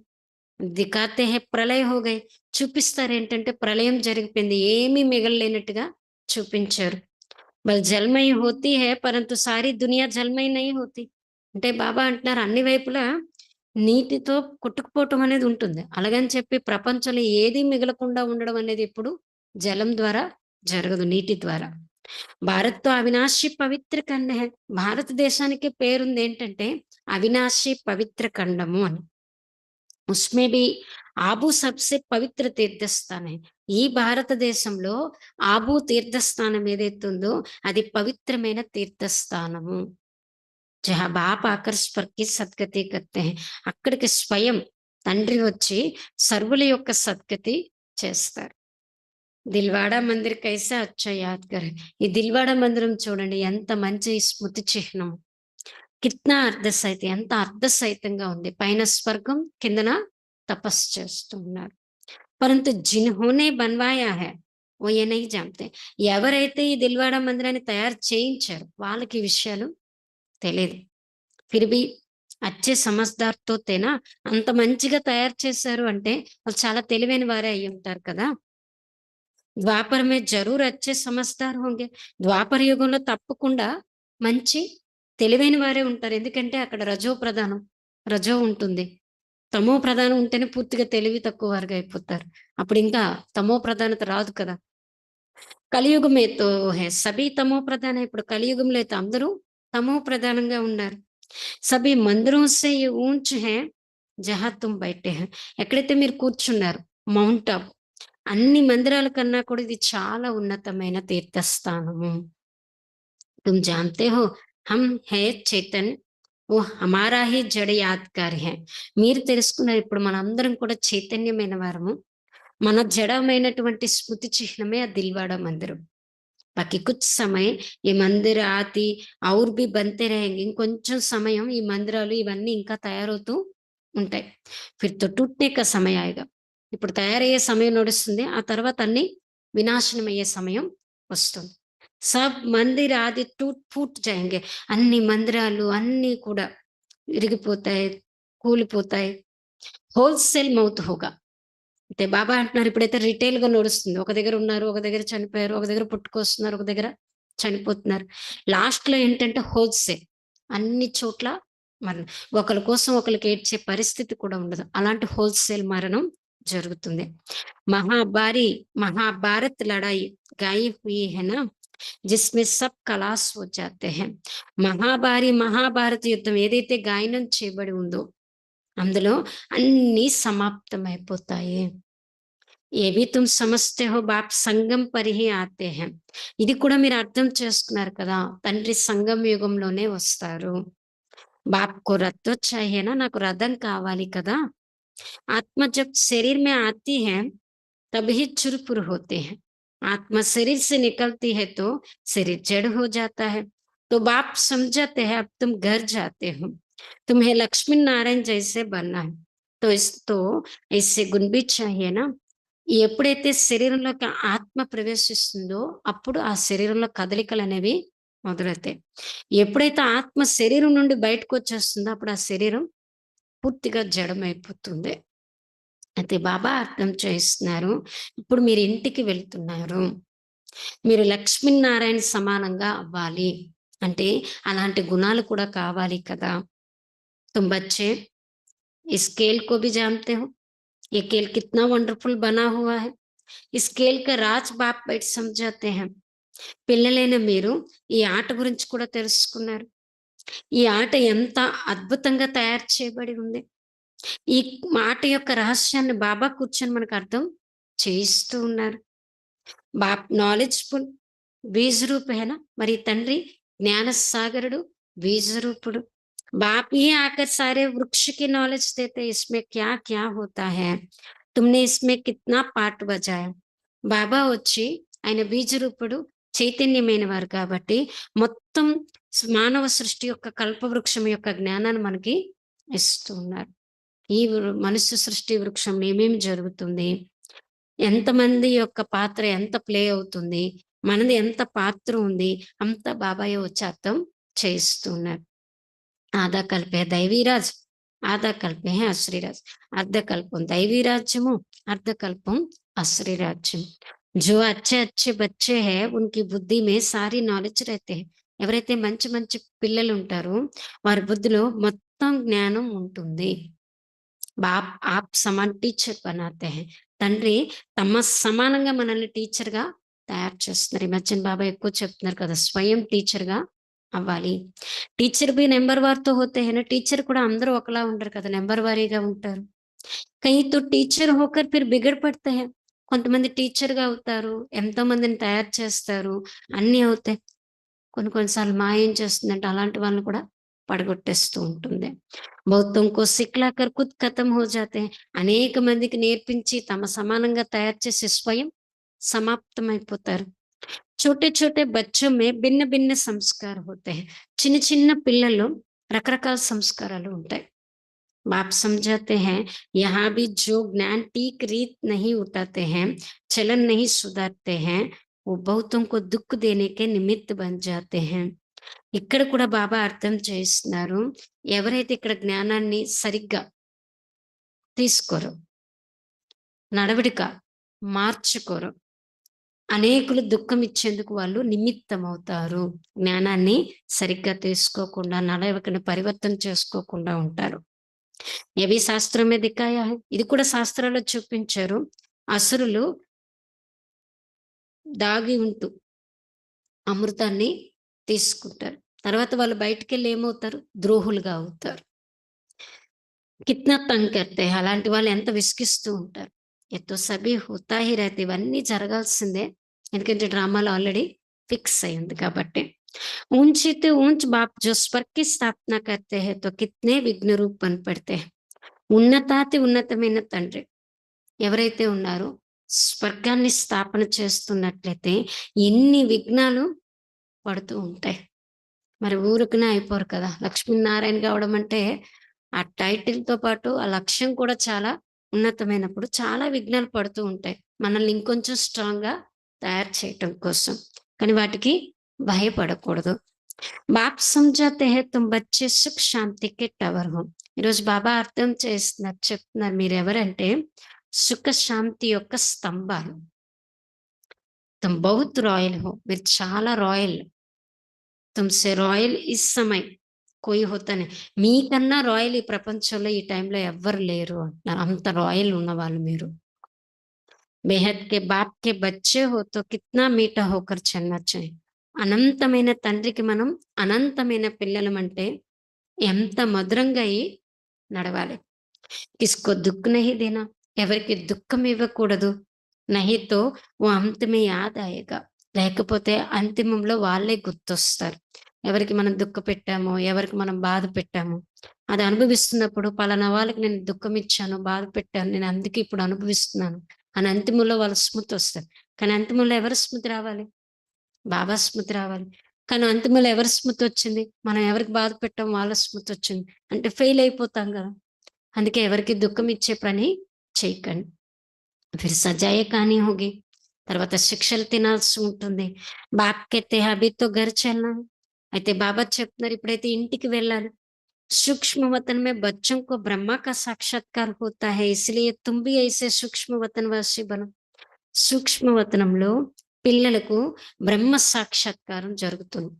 A: దిఖాతే హై ప్రళయ హో గయి. చూపిస్తారు ఏంటంటే ప్రళయం జరిగిపోయింది. ఏమీ మిగలలేనట్టుగా చూపించారు. వాళ్ళు జల్మయి హోతీ హై పరంతు సారీ దునియా జల్మయి నహీ హోతీ. అంటే బాబా అంటున్నారు అన్ని వైపులా నీటితో కొట్టుకుపోవటం అనేది ఉంటుంది. అలాగని చెప్పి ప్రపంచంలో ఏది మిగలకుండా ఉండడం అనేది ఎప్పుడు జలం ద్వారా జరగదు, నీటి ద్వారా. భారత్‌తో అవినాశి పవిత్ర ఖండ హై. భారతదేశానికి పేరుంది ఏంటంటే అవినాశి పవిత్ర ఖండము అని. ఉస్మే భీ ఆబు సబ్‌సే పవిత్ర తీర్థస్థాన్ హై. ఈ భారతదేశంలో ఆబు తీర్థస్థానం ఏదైతే ఉందో అది పవిత్రమైన తీర్థస్థానము. జహా బాప్ ఆకర్ స్వర్గ్‌కి సద్గతి కర్తే హై. అక్కడికి స్వయం తండ్రి వచ్చి సర్వుల యొక్క సద్గతి చేస్తారు. దిల్వాడా మందిర్ కైసా అచ్చా యాద్‌గార్ హై. ఈ దిల్వాడా మందిరం చూడండి ఎంత మంచి స్మృతి చిహ్నం. కిత్నా అర్ధసహితం, ఎంత అర్ధసహితంగా ఉంది. పైన స్వర్గం, కిందన తపస్సు చేస్తూ ఉన్నారు. పరంతు జిన్హోనే బన్వాయా హై ఓ యే నహీ జాన్తే. ఎవరైతే ఈ దిల్వాడా మందిరాన్ని తయారు చేయించారో వాళ్ళకి ఈ విషయాలు తెలీదు. ఫిర్ భీ అచ్చే సమజ్‌దార్ తో తేనా. అంత మంచిగా తయారు చేశారు అంటే వాళ్ళు చాలా తెలివైన వారే అయ్యుంటారు కదా! ద్వాపర్ మే జరూర్ అచ్చే సమజ్‌దార్ హోంగే. ద్వాపర యుగంలో తప్పకుండా మంచి తెలివైన వారే ఉంటారు. ఎందుకంటే అక్కడ రజో ప్రధానం. రజో ఉంటుంది. తమో ప్రధానం ఉంటేనే పూర్తిగా తెలివి తక్కువ వారుగా అయిపోతారు. అప్పుడింకా తమో ప్రధానత రాదు కదా! కలియుగం మే తో హై సభీ తమో ప్రధాన్ హై. ఇప్పుడు కలియుగంలో అయితే అందరూ తమో ప్రధానంగా ఉన్నారు. సభీ మందిరోం సే యే ఊంచ్ హై జహా తుమ్ బైఠే హై. ఎక్కడైతే మీరు కూర్చున్నారు మౌంట్ ఆబు. అన్ని మందిరాల కన్నా కూడా ఇది చాలా ఉన్నతమైన తీర్థస్థానము. तुम जानते हो हम है చైతన్య ఓ హమారా హీ జడ యాద్గారి హై. మీరు తెలుసుకున్నారు ఇప్పుడు మనందరం కూడా చైతన్యమైన వారము. మన జడమైనటువంటి స్మృతి చిహ్నమే ఆ దిల్వాడా మందిరం. బాకీ కుచ్ సమయ్ ఈ మందిర్ ఆతి ఔర్ భీ బంతే రహేంగే. ఇంకొంచెం సమయం ఈ మందిరాలు ఇవన్నీ ఇంకా తయారవుతూ ఉంటాయి. ఫిర్ తో టూట్నే కా సమయ ఆయేగా. ఇప్పుడు తయారయ్యే సమయం నడుస్తుంది. ఆ తర్వాత అన్నీ వినాశనం అయ్యే సమయం వస్తుంది. సబ్ మందిర్ ఆది టూట్ ఫూట్ జాయేంగే. అన్ని మందిరాలు అన్నీ కూడా విరిగిపోతాయి, కూలిపోతాయి. హోల్‌సేల్ మౌత్ హోగా. అంటే బాబా అంటున్నారు ఇప్పుడైతే రిటైల్‌గా నడుస్తుంది. ఒక దగ్గర ఉన్నారు, ఒక దగ్గర చనిపోయారు, ఒక దగ్గర పుట్టుకొస్తున్నారు, ఒక దగ్గర చనిపోతున్నారు. లాస్ట్‌లో ఏంటంటే హోల్‌సేల్. అన్ని చోట్ల మరణం. ఒకళ్ళ కోసం ఒకళ్ళకి ఏడ్చే పరిస్థితి కూడా ఉండదు. అలాంటి హోల్‌సేల్ మరణం జరుగుతుంది. మహాభారీ మహాభారత్ లడాయి గాయి హుయి హై నా జిస్మే సబ్ ఖలాస్ హో జాతే హై. మహాభారీ మహాభారత యుద్ధం ఏదైతే గాయనం చేయబడి ఉందో అందులో అన్నీ సమాప్తమైపోతాయి. ఏవి తుమ్ సమజ్తే హో బాప్ సంగం పర్ హీ ఆతే హై. ఇది కూడా మీరు అర్థం చేసుకున్నారు కదా! తండ్రి సంగం యుగంలోనే వస్తారు. బాప్‌కో రథ్ తో చాహియే నా. నాకు రథం కావాలి కదా! आत्मा जब शरीर में आती है तभी चुर-पुर होते हैं. आत्मा शरीर से निकलती है तो शरीर जड़ हो जाता है. तो बाप समझाते हैं अब तुम घर जाते हो. तुम्हें लक्ष्मी नारायण जैसे बनना है. तो इससे गुण भी चाहिए ना. ఎప్పుడైతే శరీరంలోకి ఆత్మ ప్రవేశిస్తుందో అప్పుడు ఆ శరీరంలో కదలికలనేవి మొదలవుతాయి. ఎప్పుడైతే ఆత్మ శరీరం నుండి బయటకొచ్చేస్తుందో అప్పుడు ఆ శరీరం పూర్తిగా జడమైపోతుంది. అయితే బాబా అర్థం చేయిస్తున్నారు. ఇప్పుడు మీరు ఇంటికి వెళ్తున్నారు. మీరు లక్ష్మీనారాయణ సమానంగా అవ్వాలి. అంటే అలాంటి గుణాలు కూడా కావాలి కదా! तुम बच्चे इस खेल को भी जानते हो? ये खेल कितना वंडरफुल बना हुआ है. इस खेल का రాజ్ బాప్ బయట సమझाते हैं. పిల్లలైన మీరు ఈ ఆట గురించి కూడా తెలుసుకున్నారు. ఈ ఆట ఎంత అద్భుతంగా తయారు చేయబడి ఉంది. ఈ మాట యొక్క రహస్యాన్ని బాబా కూర్చొని మనకు అర్థం చేయిస్తూ ఉన్నారు. బాప్ నాలెడ్జ్‌ఫుల్ బీజ్ రూప్ है ना. మరి తండ్రి జ్ఞాన సాగరుడు, బీజరూపుడు. बाप ही आकर सारे वृक्ष की नॉलेज देते हैं, इसमें क्या-क्या होता है. तुमने इसमें कितना పార్ట్ బజాయా. బాబా వచ్చి ఆయన బీజరూపుడు, చైతన్యమైన వారు కాబట్టి మొత్తం మానవ సృష్టి యొక్క కల్పవృక్షం యొక్క జ్ఞానాన్ని మనకి ఇస్తూ ఉన్నారు. ఈ మనుష్య సృష్టి వృక్షంలో ఏమేమి జరుగుతుంది? ఎంతమంది యొక్క పాత్ర ఎంత ప్లే అవుతుంది? మనది ఎంత పాత్ర ఉంది? అంతా బాబాయే వచ్చి అర్థం చేయిస్తూ ఉన్నారు. ఆధా కల్పే దైవీరాజ్, ఆధా కల్పే అశ్రీరాజ్. అర్ధకల్పం దైవీరాజ్యము, అర్ధకల్పం అశ్రీరాజ్యం. जो अच्छे-अच्छे बच्चे हैं उनकी बुद्धि में सारी నాలెడ్జ్ रहते हैं. ఎవరైతే మంచి మంచి పిల్లలుంటారో వారి బుద్ధిలో మొత్తం జ్ఞానం ఉంటుంది. బాప్ ఆప్ సమాన్ టీచర్ బనాతే హై. తండ్రి తమ సమానంగా మనల్ని టీచర్‌గా తయారు చేస్తున్నారు. ఈ మధ్యన బాబా ఎక్కువ చెప్తున్నారు కదా! స్వయం టీచర్‌గా అవ్వాలి. టీచర్ బి నంబర్ వార్‌తో హోతే హై నా. టీచర్ కూడా అందరూ ఒకలా ఉండరు కదా! నంబర్ వారీగా ఉంటారు. కहीं तो టీచర్ హోకర్ ఫిర్ బిగड़ పడతే హై. కొంతమంది టీచర్‌గా అవుతారు. ఎంతో మందిని తయారు చేస్తారు. అన్నీ అవుతాయి. కొన్ని కొన్ని సార్లు మాయ ఏం చేస్తుందంటే అలాంటి వాళ్ళని కూడా పడగొట్టేస్తూ ఉంటుంది. బహుతోं को సిఖలాకర్ ఖుద్ ఖతమ్ హో జాతే హై. అనేక మందికి నేర్పించి తమ సమానంగా తయారు చేసి స్వయం సమాప్తమైపోతారు. छोटे-छोटे बच्चों में భిన్న సంస్కార్ होते हैं. చిన్న చిన్న పిల్లల్లో రకరకాల సంస్కారాలు ఉంటాయి. बाप समझाते हैं यहाँ भी जो ज्ञान ठीक रीत नहीं उठाते हैं, चलन नहीं सुधारते हैं, वो बहुतों को दुःख देने के निमित्त बन जाते हैं. ఇక్కడ కూడా బాబా అర్థం చేయిస్తున్నారు. ఎవరైతే ఇక్కడ జ్ఞానాన్ని సరిగ్గా తీసుకోరో, నడవడిక మార్చుకోరో, అనేకులు దుఃఖం ఇచ్చేందుకు వాళ్ళు నిమిత్తమవుతారు. జ్ఞానాన్ని సరిగ్గా తీసుకోకుండా, నడవడికను పరివర్తన చేసుకోకుండా ఉంటారు. ఏవి శాస్త్రమే దిక్కాయా హై. ఇది కూడా శాస్త్రాల్లో చూపించారు. అసురులు దాగి ఉంటూ అమృతాన్ని తీసుకుంటారు. తర్వాత వాళ్ళు బయటికెళ్ళి ఏమవుతారు? ద్రోహులుగా అవుతారు. కిత్నా తంగ్ కర్తే హై. అలాంటి వాళ్ళు ఎంత విసిగిస్తూ ఉంటారు. ये तो सभी होता ही रहता. ఇవన్నీ జరగాల్సిందే. ఎందుకంటే డ్రామాలో ఆల్రెడీ ఫిక్స్ అయింది కాబట్టి. ऊंची ते ऊंच बाप जो स्वर्ग की स्थापना करते हैं तो कितने विघ्न रूप बन पड़ते हैं. ఉన్నతాతి ఉన్నతమైన తండ్రి ఎవరైతే ఉన్నారో స్వర్గాన్ని స్థాపన చేస్తున్నట్లయితే ఎన్ని విఘ్నాలు పడుతూ ఉంటాయి. మరి ఊరికనే అయిపోరు కదా! లక్ష్మీనారాయణ కావడం అంటే ఆ టైటిల్‌తో పాటు ఆ లక్ష్యం కూడా చాలా ఉన్నతమైనప్పుడు చాలా విఘ్నాలు పడుతూ ఉంటాయి. మనల్ని ఇంకొంచెం స్ట్రాంగ్‌గా తయారు చేయటం కోసం. కానీ వాటికి భయపడకూడదు. బాప్ సమझाते हैं तुम बच्चे सुख शांति के टावर हो. ఈరోజు బాబా అర్థం చేస్తున్నారు, చెప్తున్నారు మీరెవరంటే సుఖ శాంతి యొక్క స్తంభాలు. तुम बहुत रॉयल हो. మీరు చాలా రాయల్. तुमसे रॉयल इस समय कोई होता नहीं. మీకన్నా రాయల్ ఈ ప్రపంచంలో ఈ టైంలో ఎవ్వరు లేరు అంటున్నారు. అంత రాయల్ ఉన్నవాళ్ళు మీరు. బేహద్ కే బాప్ కే బచ్చే హో తో కిత్నా మీఠా హోకర్ చల్నా చాహియే. అనంతమైన తండ్రికి మనం అనంతమైన పిల్లలమంటే ఎంత మధురంగా నడవాలి. కిస్కో దుఃఖ్ నహీ దేనా. ఎవరికి దుఃఖం ఇవ్వకూడదు. నహీ తో ఓ అంత్ మే యాద్ ఆయేగా. లేకపోతే అంతిమంలో వాళ్ళే గుర్తొస్తారు. ఎవరికి మనం దుఃఖపెట్టామో, ఎవరికి మనం బాధ పెట్టామో, అది అనుభవిస్తున్నప్పుడు పలానా వాళ్ళకి నేను దుఃఖం ఇచ్చాను, బాధ పెట్టాను, నేను అందుకే ఇప్పుడు అనుభవిస్తున్నాను అని అంతిమంలో వాళ్ళ స్మృతొస్తది. కానీ అంతిమంలో ఎవరి స్మృతి రావాలి? బాబా స్మృతి రావాలి. కానీ అంతిమంలో ఎవరి స్మృతొచ్చింది? మనం ఎవరికి బాధ పెట్టామో వాళ్ళ స్మృతొచ్చింది. అంటే ఫెయిల్ అయిపోతాం గదా! అందుకే ఎవరికీ దుఃఖం ఇచ్చే పని చేయకండి. ఫిర్ సజాయే కహానీ హోగి. తర్వాత శిక్షలు తినాల్సి ఉంటుంది. బాప్ कहते हैं अभी तो घर चलना है. అయితే బాబా చెప్తున్నారు ఇప్పుడైతే ఇంటికి వెళ్ళాలి. सूक्ष्म वतन में बच्चों को ब्रह्मा का साक्षात्कार होता है इसलिए तुम भी ऐसे सूक्ष्म वतनवासी बनो. సూక్ష్మవతనంలో పిల్లలకు బ్రహ్మ సాక్షాత్కారం జరుగుతుంది.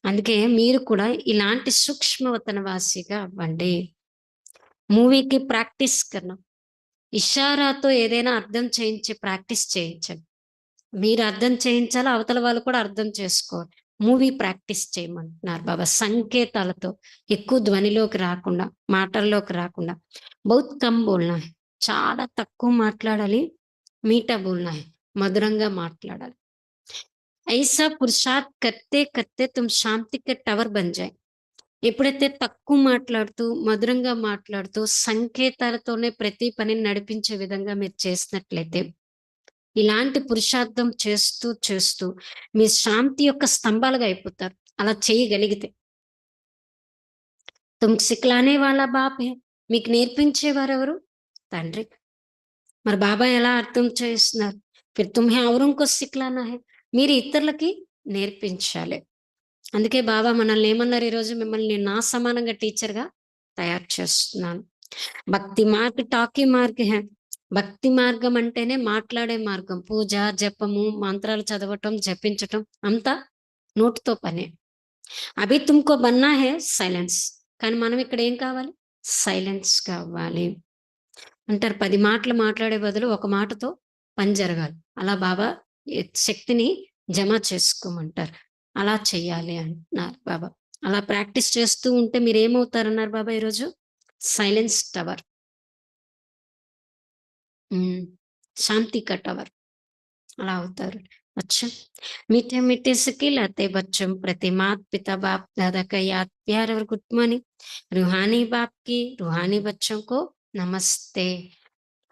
A: అందుకే మీరు కూడా ఇలాంటి సూక్ష్మవతనవాసిగా అవ్వండి. మూవీకి ప్రాక్టీస్ కర్నా. ఇషారాతో ఏదైనా అర్థం చేయించి ప్రాక్టీస్ చేయించండి. మీరు అర్థం చేయించాలి, అవతల వాళ్ళు కూడా అర్థం చేసుకోవాలి. మూవీ ప్రాక్టీస్ చేయమంటున్నారు బాబా. సంకేతాలతో ఎక్కువ ధ్వనిలోకి రాకుండా, మాటల్లోకి రాకుండా. బహుత్ కమ్ బోల్నా హై. చాలా తక్కువ మాట్లాడాలి. మీఠా బోల్నా హై. మధురంగా మాట్లాడాలి. ఐసా పురుషార్థ్ కర్తే కర్తే తుమ్ శాంతి కే టవర్ బన్ జాయ్. ఎప్పుడైతే తక్కువ మాట్లాడుతూ, మధురంగా మాట్లాడుతూ, సంకేతాలతోనే ప్రతి పనిని నడిపించే విధంగా మీరు చేసినట్లయితే, ఇలాంటి పురుషార్థం చేస్తూ, చేస్తూ మీ శాంతి యొక్క స్తంభాలుగా అయిపోతారు. అలా చేయగలిగితే. తుమ్‌కు సిఖలానే వాలా బాప్ హై. మీకు నేర్పించేవారెవరు? తండ్రి. మరి బాబా ఎలా అర్థం చేస్తున్నారు? ఫిర్ తుమ్హే ఔరోంకో సిఖలానా హై. మీరు ఇతరులకి నేర్పించాలి. అందుకే బాబా మనల్ని ఏమన్నారు ఈరోజు? మిమ్మల్ని నా సమానంగా టీచర్‌గా తయారు చేస్తున్నాను. భక్తి మార్గ్ టాకీ మార్గ్ హై. భక్తి మార్గం అంటేనే మాట్లాడే మార్గం. పూజ, జపము, మంత్రాలు చదవటం, జపించటం అంతా నోటితో పనే. అభి తుమ్‌కో బన్నా హై సైలెన్స్. కానీ మనం ఇక్కడ ఏం కావాలి? సైలెన్స్ కావాలి. అంటారు 10 మాటలు మాట్లాడే బదులు ఒక మాటతో పని జరగాలి. అలా బాబా శక్తిని జమ చేసుకోమంటారు. అలా చెయ్యాలి అంటున్నారు బాబా. అలా ప్రాక్టీస్ చేస్తూ ఉంటే మీరేమవుతారన్నారు బాబా ఈరోజు? Silence tower. హ్మ్. శాంతి కా టవర్. అలా అవుతారు. अच्छा, मीठे-मीठे से खिलाते बच्चों प्रति माता-पिता बाप-दादा का याद प्यार और गुड मॉर्निंग. रूहानी बाप की रूहानी बच्चों को नमस्ते.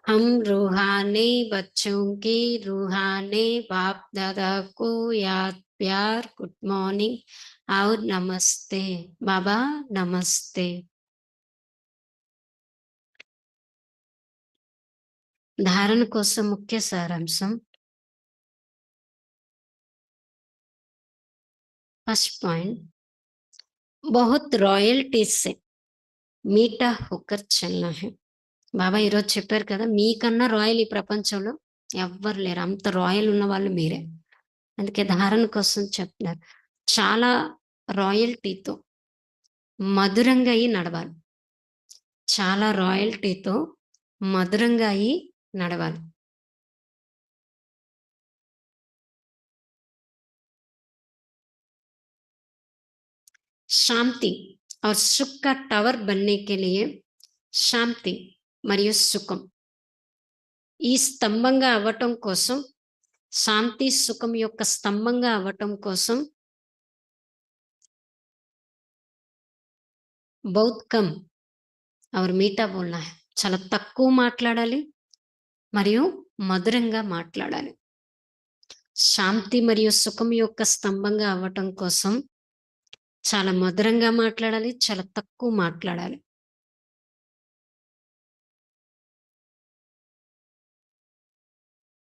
A: हम रूहानी बच्चों की रूहानी बाप-दादा को याद प्यार गुड मॉर्निंग और नमस्ते. बाबा नमस्ते. धारण కోసం ముఖ్య సారాంశం. फर्स्ट पॉइंट, बहुत रॉयल्टी से मीठा होकर चलना है. బాబా ఈరోజు చెప్పారు కదా! మీకన్నా రాయల్ ఈ ప్రపంచంలో ఎవ్వరు లేరు. అంత రాయల్ ఉన్నవాళ్ళు మీరే. అందుకే ధారణ కోసం చెప్తున్నారు. చాలా రాయల్టీతో మధురంగా అయి నడవాలి. చాలా రాయల్టీతో మధురంగా అయి నడవాలి. శాంతి और सुख का टावर बनने के लिए శాంతి మరియు సుఖం ఈ స్తంభంగా అవ్వటం కోసం, శాంతి సుఖం యొక్క స్తంభంగా అవ్వటం కోసం బహుత్ కమ్ और మీఠా బోల్నా హై. చాలా తక్కువ మాట్లాడాలి మరియు మధురంగా మాట్లాడాలి. శాంతి మరియు సుఖం యొక్క స్తంభంగా అవ్వటం కోసం చాలా మధురంగా మాట్లాడాలి. చాలా తక్కువ మాట్లాడాలి.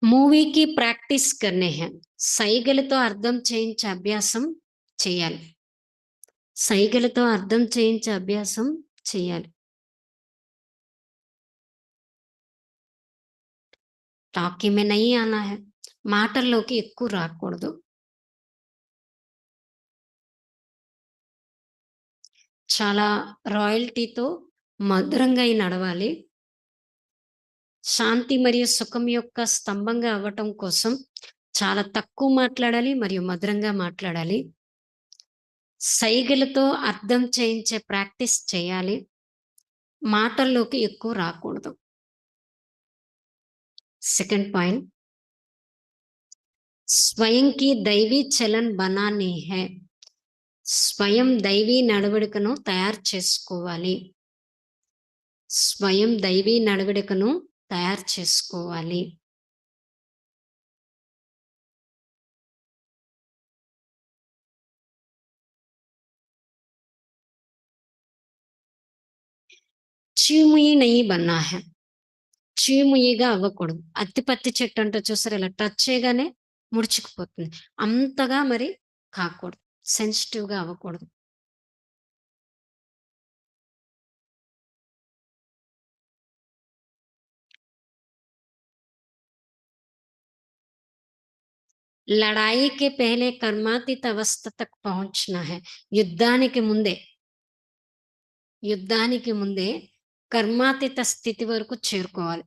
A: మూవీకి ప్రాక్టీస్ కర్నే హై. సైగలతో అర్థం చేయించే అభ్యాసం చేయాలి. సైగలతో అర్థం చేయించే అభ్యాసం చేయాలి. టాకీ మే నహీ ఆనా హై. మాటల్లోకి ఎక్కువ రాకూడదు. చాలా రాయల్టీతో మధురంగా అయి నడవాలి. శాంతి మరియు సుఖం యొక్క స్తంభంగా అవ్వటం కోసం చాలా తక్కువ మాట్లాడాలి మరియు మధురంగా మాట్లాడాలి. సైగలతో అర్థం చేయించే ప్రాక్టీస్ చేయాలి. మాటల్లోకి ఎక్కువ రాకూడదు. సెకండ్ పాయింట్, స్వయం కి దైవీ చలన్ బనానీ హై. స్వయం దైవీ నడవడికను తయారు చేసుకోవాలి. స్వయం దైవీ నడవడికను తయారు చేసుకోవాలి. చీముయి నహీ బన్నా హై. చీముయిగా అవ్వకూడదు. అత్తిపత్తి చెట్టు అంటే చూసారా ఇలా టచ్ చేయగానే ముడుచుకుపోతుంది. అంతగా మరి కాకూడదు. సెన్సిటివ్‌గా అవ్వకూడదు. లడాయి కే పెహలే కర్మాతీత అవస్థ తక్ పహుంచనా హై. యుద్ధానికి ముందే, యుద్ధానికి ముందే కర్మాతీత స్థితి వరకు చేరుకోవాలి.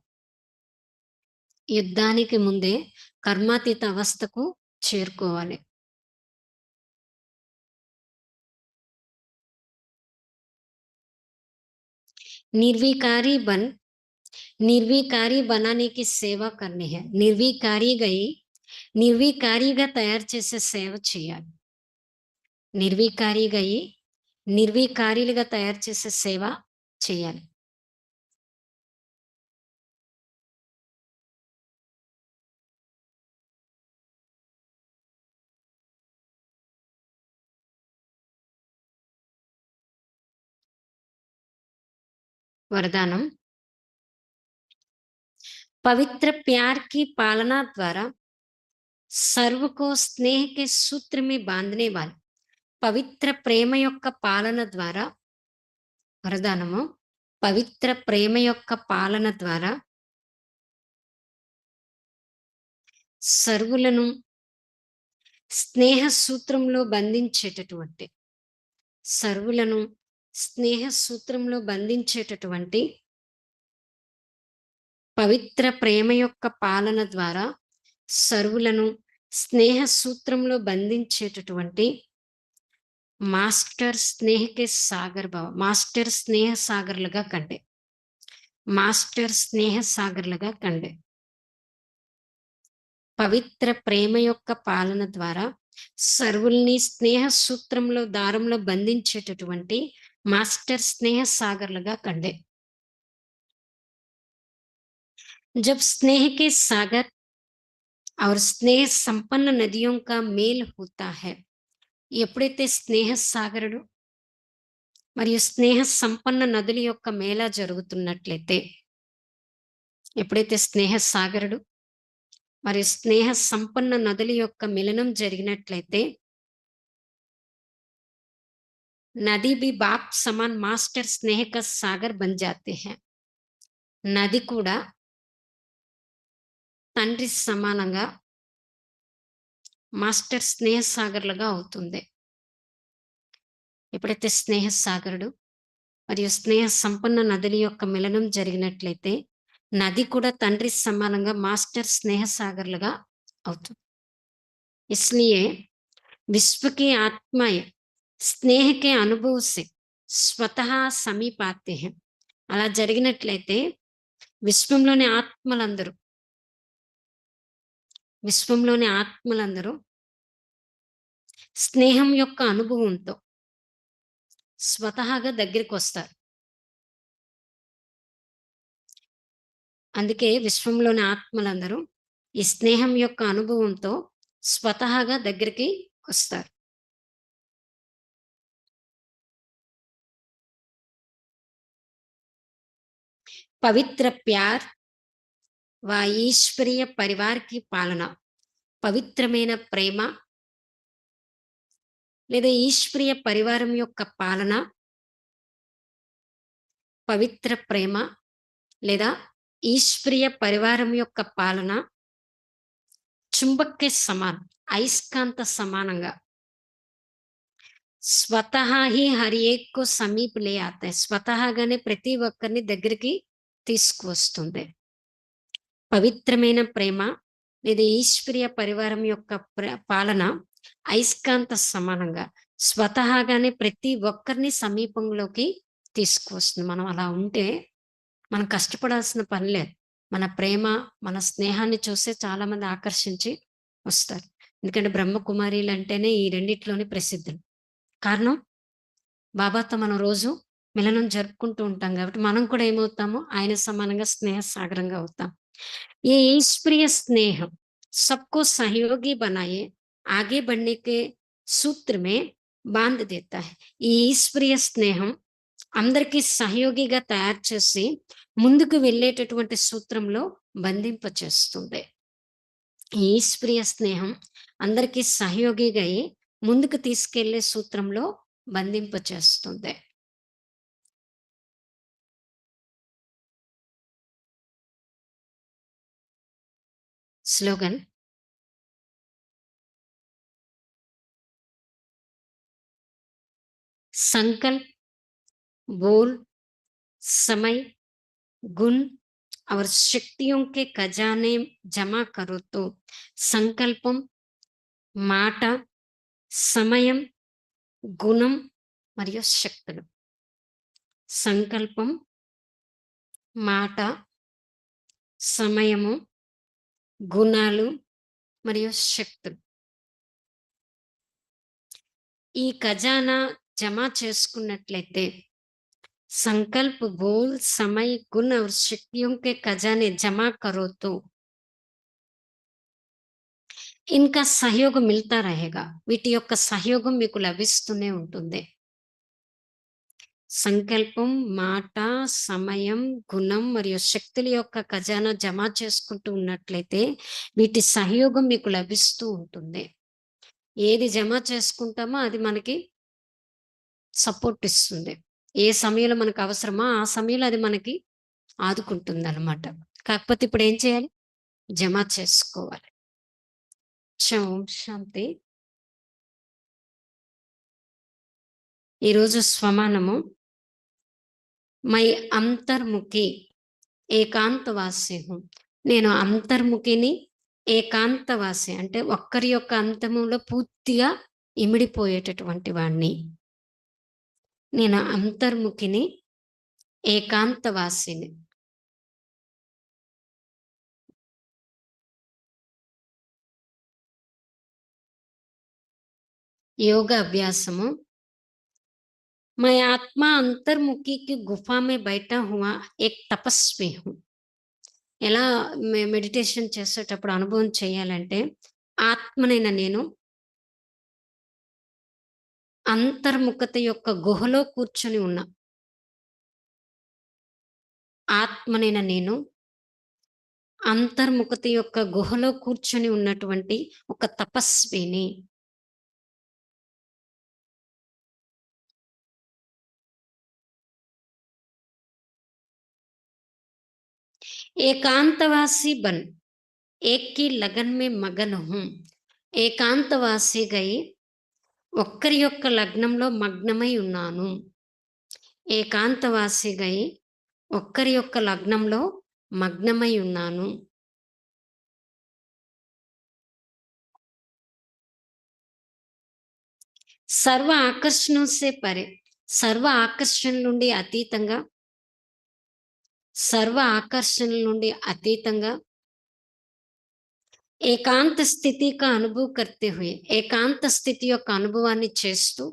A: యుద్ధానికి ముందే కర్మాతీత అవస్థకు చేరుకోవాలి. నిర్వికారి బన్ నిర్వికారి बनाने की సేవ करनी है. నిర్వికారిగా తయారు చేసే సేవ చేయాలి. నిర్వికారిగా అయ్యి, నిర్వికారిలుగా తయారు చేసే సేవ చేయాలి. వరదానం पवित्र प्यार की पालना द्वारा सर्व को स्नेह के सूत्र में बांधने वाले పవిత్ర ప్రేమ యొక్క పాలన ద్వారా వరదానము పవిత్ర ప్రేమ యొక్క పాలన ద్వారా సర్వులను స్నేహ సూత్రంలో బంధించేటటువంటి సర్వులను స్నేహ సూత్రంలో బంధించేటటువంటి పవిత్ర ప్రేమ యొక్క పాలన ద్వారా సర్వులను స్నేహ సూత్రంలో బంధించేటటువంటి మాస్టర్ స్నేహకే సాగర్ భవ. మాస్టర్ స్నేహ సాగర్లుగా కండి. మాస్టర్ స్నేహ సాగర్లుగా కండి. పవిత్ర ప్రేమ యొక్క పాలన ద్వారా సర్వుల్ని స్నేహ సూత్రంలో దారంలో బంధించేటటువంటి మాస్టర్ స్నేహ సాగర్లుగా కండి. जब स्नेह के सागर और स्नेह संपन्न नदियों का मेल होता है. ఎప్పుడైతే స్నేహ సాగరుడు మరియు స్నేహ సంపన్న నదుల యొక్క మేళ జరుగుతున్నట్లయితే ఎప్పుడైతే స్నేహ సాగరుడు మరియు స్నేహ సంపన్న నదుల యొక్క మిలనం జరిగినట్లయితే నది బి బాప్ సమాన్ మాస్టర్ స్నేహ కా సాగర్ బన్ జాతే హై. నది కూడా తండ్రి సమానంగా మాస్టర్ స్నేహ సాగర్లుగా అవుతుంది. ఎప్పుడైతే స్నేహ సాగరుడు మరియు స్నేహ సంపన్న నదుల యొక్క మిలనం జరిగినట్లయితే నది కూడా తండ్రి సమానంగా మాస్టర్ స్నేహ సాగర్లుగా అవుతుంది. इसलिए विश्व की आत्माएं स्नेह के अनुभव से स्वतः సమీప आते हैं. అలా జరిగినట్లయితే విశ్వంలోని ఆత్మలందరూ విశ్వంలోని ఆత్మలందరూ స్నేహం యొక్క అనుభవంతో స్వతహాగా దగ్గరికి వస్తారు. అందుకే విశ్వంలోని ఆత్మలందరూ ఈ స్నేహం యొక్క అనుభవంతో స్వతహాగా దగ్గరికి వస్తారు. పవిత్ర ప్యార్ వా ఈశ్వరీయ పరివార్కి పాలన. పవిత్రమైన ప్రేమ లేదా ఈశ్వరీయ పరివారం యొక్క పాలన, పవిత్ర ప్రేమ లేదా ఈశ్వరీయ పరివారం యొక్క పాలన చుంబక్కే సమాన్, అయస్కాంత సమానంగా స్వతహా హీ హర్ ఏక్ కో సమీప్ లే ఆతా హై. స్వతహాగానే ప్రతి ఒక్కరిని దగ్గరికి తీసుకువస్తుంది. పవిత్రమైన ప్రేమ లేదా ఈశ్వరీయ పరివారం యొక్క పాలన అయస్కాంత సమానంగా స్వతహాగానే ప్రతి ఒక్కరిని సమీపంలోకి తీసుకువస్తుంది. మనం అలా ఉంటే మనం కష్టపడాల్సిన పని లేదు. మన ప్రేమ, మన స్నేహాన్ని చూసే చాలా మంది ఆకర్షించి వస్తారు. ఎందుకంటే బ్రహ్మకుమారీలు అంటేనే ఈ రెండిట్లోనే ప్రసిద్ధులు. కారణం బాబాతో మనం రోజు మిలనం జరుపుకుంటూ ఉంటాం కాబట్టి మనం కూడా ఏమవుతాము, ఆయన సమానంగా స్నేహ సాగరంగా అవుతాం. ये ईश्वरीय स्नेह सबको सहयोगी बनाए आगे बढ़ने के सूत्र में బాంధ देता है. ఈ ఈశ్వరీయ స్నేహం అందరికీ సహయోగిగా తయారు చేసి ముందుకు వెళ్ళేటటువంటి సూత్రంలో బంధింపచేస్తుంది. ఈ ఈశ్వరీయ స్నేహం అందరికీ సహయోగిగా అయి ముందుకు తీసుకెళ్ళే సూత్రంలో బంధింపచేస్తుంది. స్లోగన్ संकल्प, बोल, समय, गुण और शक्तियों के खजाने जमा करो तो సంకల్పం, మాట, సమయం, గుణం మరియు శక్తులు. సంకల్పం, మాట, సమయము, గుణాలు మరియు శక్తులు. ఈ ఖజానా జమ చేసుకున్నట్లయితే संकल्प, बोल, समय, गुण और शक्तियों के खजाने जमा करो तो ఇన్‌కా సహయోగం మిల్తా రహేగా. వీటి యొక్క సహయోగం మీకు లభిస్తూనే ఉంటుంది. సంకల్పం, మాట, సమయం, గుణం మరియు శక్తుల యొక్క ఖజానా జమ చేసుకుంటూ ఉన్నట్లయితే వీటి సహయోగం మీకు లభిస్తూ ఉంటుంది. ఏది జమ చేసుకుంటామో అది మనకి సపోర్ట్ ఇస్తుంది. ఏ సమయంలో మనకు అవసరమో ఆ సమయంలో అది మనకి ఆదుకుంటుందనమాట. కాకపోతే ఇప్పుడేం చేయాలి? జమ చేసుకోవాలి. ఓం శాంతి. ఈరోజు స్వమానము మై అంతర్ముఖి ఏకాంతవాసి హుం. నేను అంతర్ముఖిని, ఏకాంతవాసి అంటే ఒక్కరి యొక్క అంతములో పూర్తిగా ఇమిడిపోయేటటువంటి వాడిని. నేను అంతర్ముఖిని, ఏకాంతవాసిని. యోగ అభ్యాసము मैं आत्मा अंतर्मुखी की गुफा में बैठा हुआ एक तपस्वी हूँ. ఎలా మెడిటేషన్ చేసేటప్పుడు అనుభవం చేయాలంటే, ఆత్మనైన నేను అంతర్ముఖత యొక్క గుహలో కూర్చొని ఉన్నా. ఆత్మనైన నేను అంతర్ముఖత యొక్క గుహలో కూర్చొని ఉన్నటువంటి ఒక తపస్విని. ఏకాంతవాసి బన్ एक की लगन में मगन हूँ. ఏకాంతవాసి గై ఒక్కరి యొక్క లగ్నంలో మగ్నమై ఉన్నాను. ఏకాంతవాసి గై ఒక్కరి యొక్క లగ్నంలో మగ్నమై ఉన్నాను. సర్వ ఆకర్షణం సే పరే, సర్వ ఆకర్షణల నుండి అతీతంగా, సర్వ ఆకర్షణల నుండి అతీతంగా ఏకాంత స్థితి కా అనుభవ్ కర్తే హుయే, ఏకాంత స్థితి యొక్క అనుభవాన్ని చేస్తూ,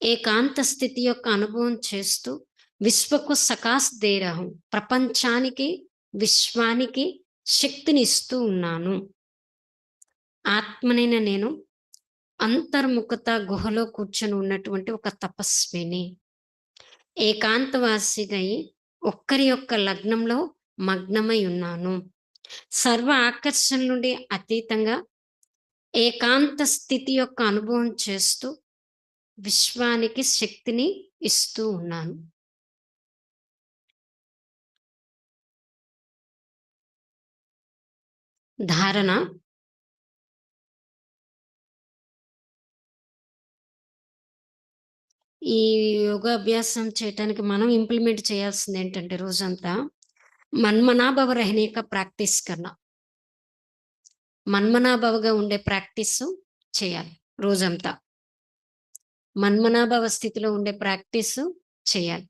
A: ఏకాంత స్థితి యొక్క అనుభవం చేస్తూ విశ్వకు సకాశ్ దే రహా హూం, ప్రపంచానికి, విశ్వానికి శక్తిని ఇస్తూ ఉన్నాను. ఆత్మనైన నేను అంతర్ముఖత గుహలో కూర్చొని ఉన్నటువంటి ఒక తపస్విని. ఏకాంతవాసిగై ఒక్కరి యొక్క లగ్నంలో మగ్నమై ఉన్నాను. సర్వ ఆకర్షణ నుండి అతీతంగా ఏకాంత స్థితి యొక్క అనుభవం చేస్తూ విశ్వానికి శక్తిని ఇస్తూ ఉన్నాను. ధారణ ఈ యోగాభ్యాసం చేయటానికి మనం ఇంప్లిమెంట్ చేయాల్సింది ఏంటంటే రోజంతా మన్మనాభవ రహనే కా ప్రాక్టీస్ కర్నా. మన్మనాభవగా ఉండే ప్రాక్టీసు చేయాలి రోజంతా. మన్మనాభవ స్థితిలో ఉండే ప్రాక్టీసు చేయాలి.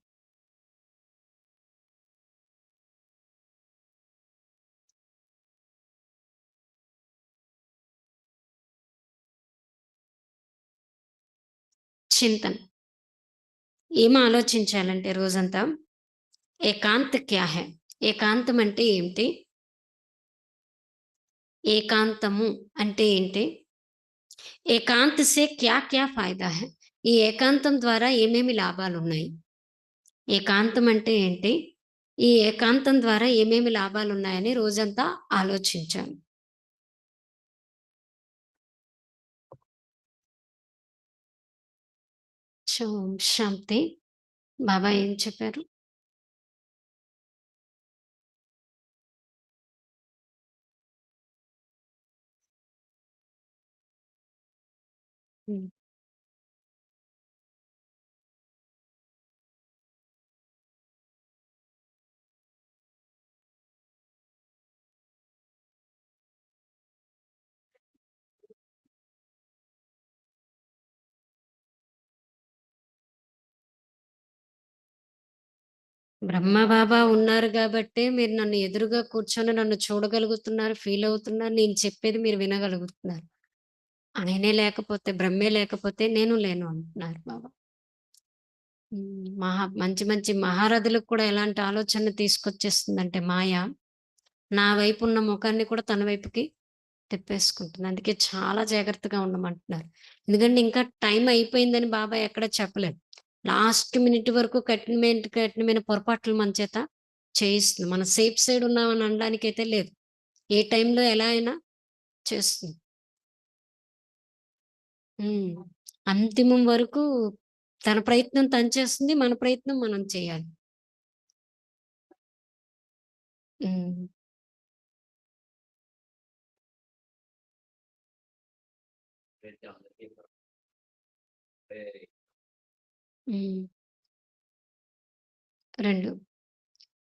A: చింతన ఏం ఆలోచించాలంటే రోజంతా ఏకాంత్ క్యా హై? ఏకాంతం అంటే ఏంటి? ఏకాంతము అంటే ఏంటి? ఏకాంత్ సే క్యా క్యా ఫాయిదా హై? ఈ ఏకాంతం ద్వారా ఏమేమి లాభాలున్నాయి? ఏకాంతం అంటే ఏంటి? ఈ ఏకాంతం ద్వారా ఏమేమి లాభాలున్నాయని రోజంతా ఆలోచించాను. ఓం శాంతి. బాబా ఏం చెప్పారు? హ్మ్. బ్రహ్మ బాబా ఉన్నారు గాబట్టే మీరు నన్ను ఎదురుగా కూర్చొని నన్ను చూడగలుగుతున్నారు, ఫీలవుతున్నారు. నేను చెప్పేది మీరు వినగలుగుతున్నారు. ఆయనే లేకపోతే, బ్రహ్మే లేకపోతే నేను లేను అంటున్నారు బాబా. మంచి మంచి మహారథులకు కూడా ఎలాంటి ఆలోచన తీసుకొచ్చేస్తుందంటే మాయ, నా వైపున్న ముఖాన్ని కూడా తన వైపుకి తిప్పేసుకుంటుంది. అందుకే చాలా జాగ్రత్తగా ఉండమంటున్నారు. ఎందుకంటే ఇంకా టైం అయిపోయిందని బాబా ఎక్కడ చెప్పలేదు. లాస్ట్ మినిట్ వరకు కఠినమైన పొరపాట్లు మన చేత చేయిస్తుంది. మనం సేఫ్ సైడ్ ఉన్నామని అనడానికైతే లేదు. ఏ టైంలో ఎలా అయినా చేస్తుంది. హ్మ్. అంతిమం వరకు తన ప్రయత్నం తను చేస్తుంది. మన ప్రయత్నం మనం చేయాలి. హ్మ్. హ్మ్. 2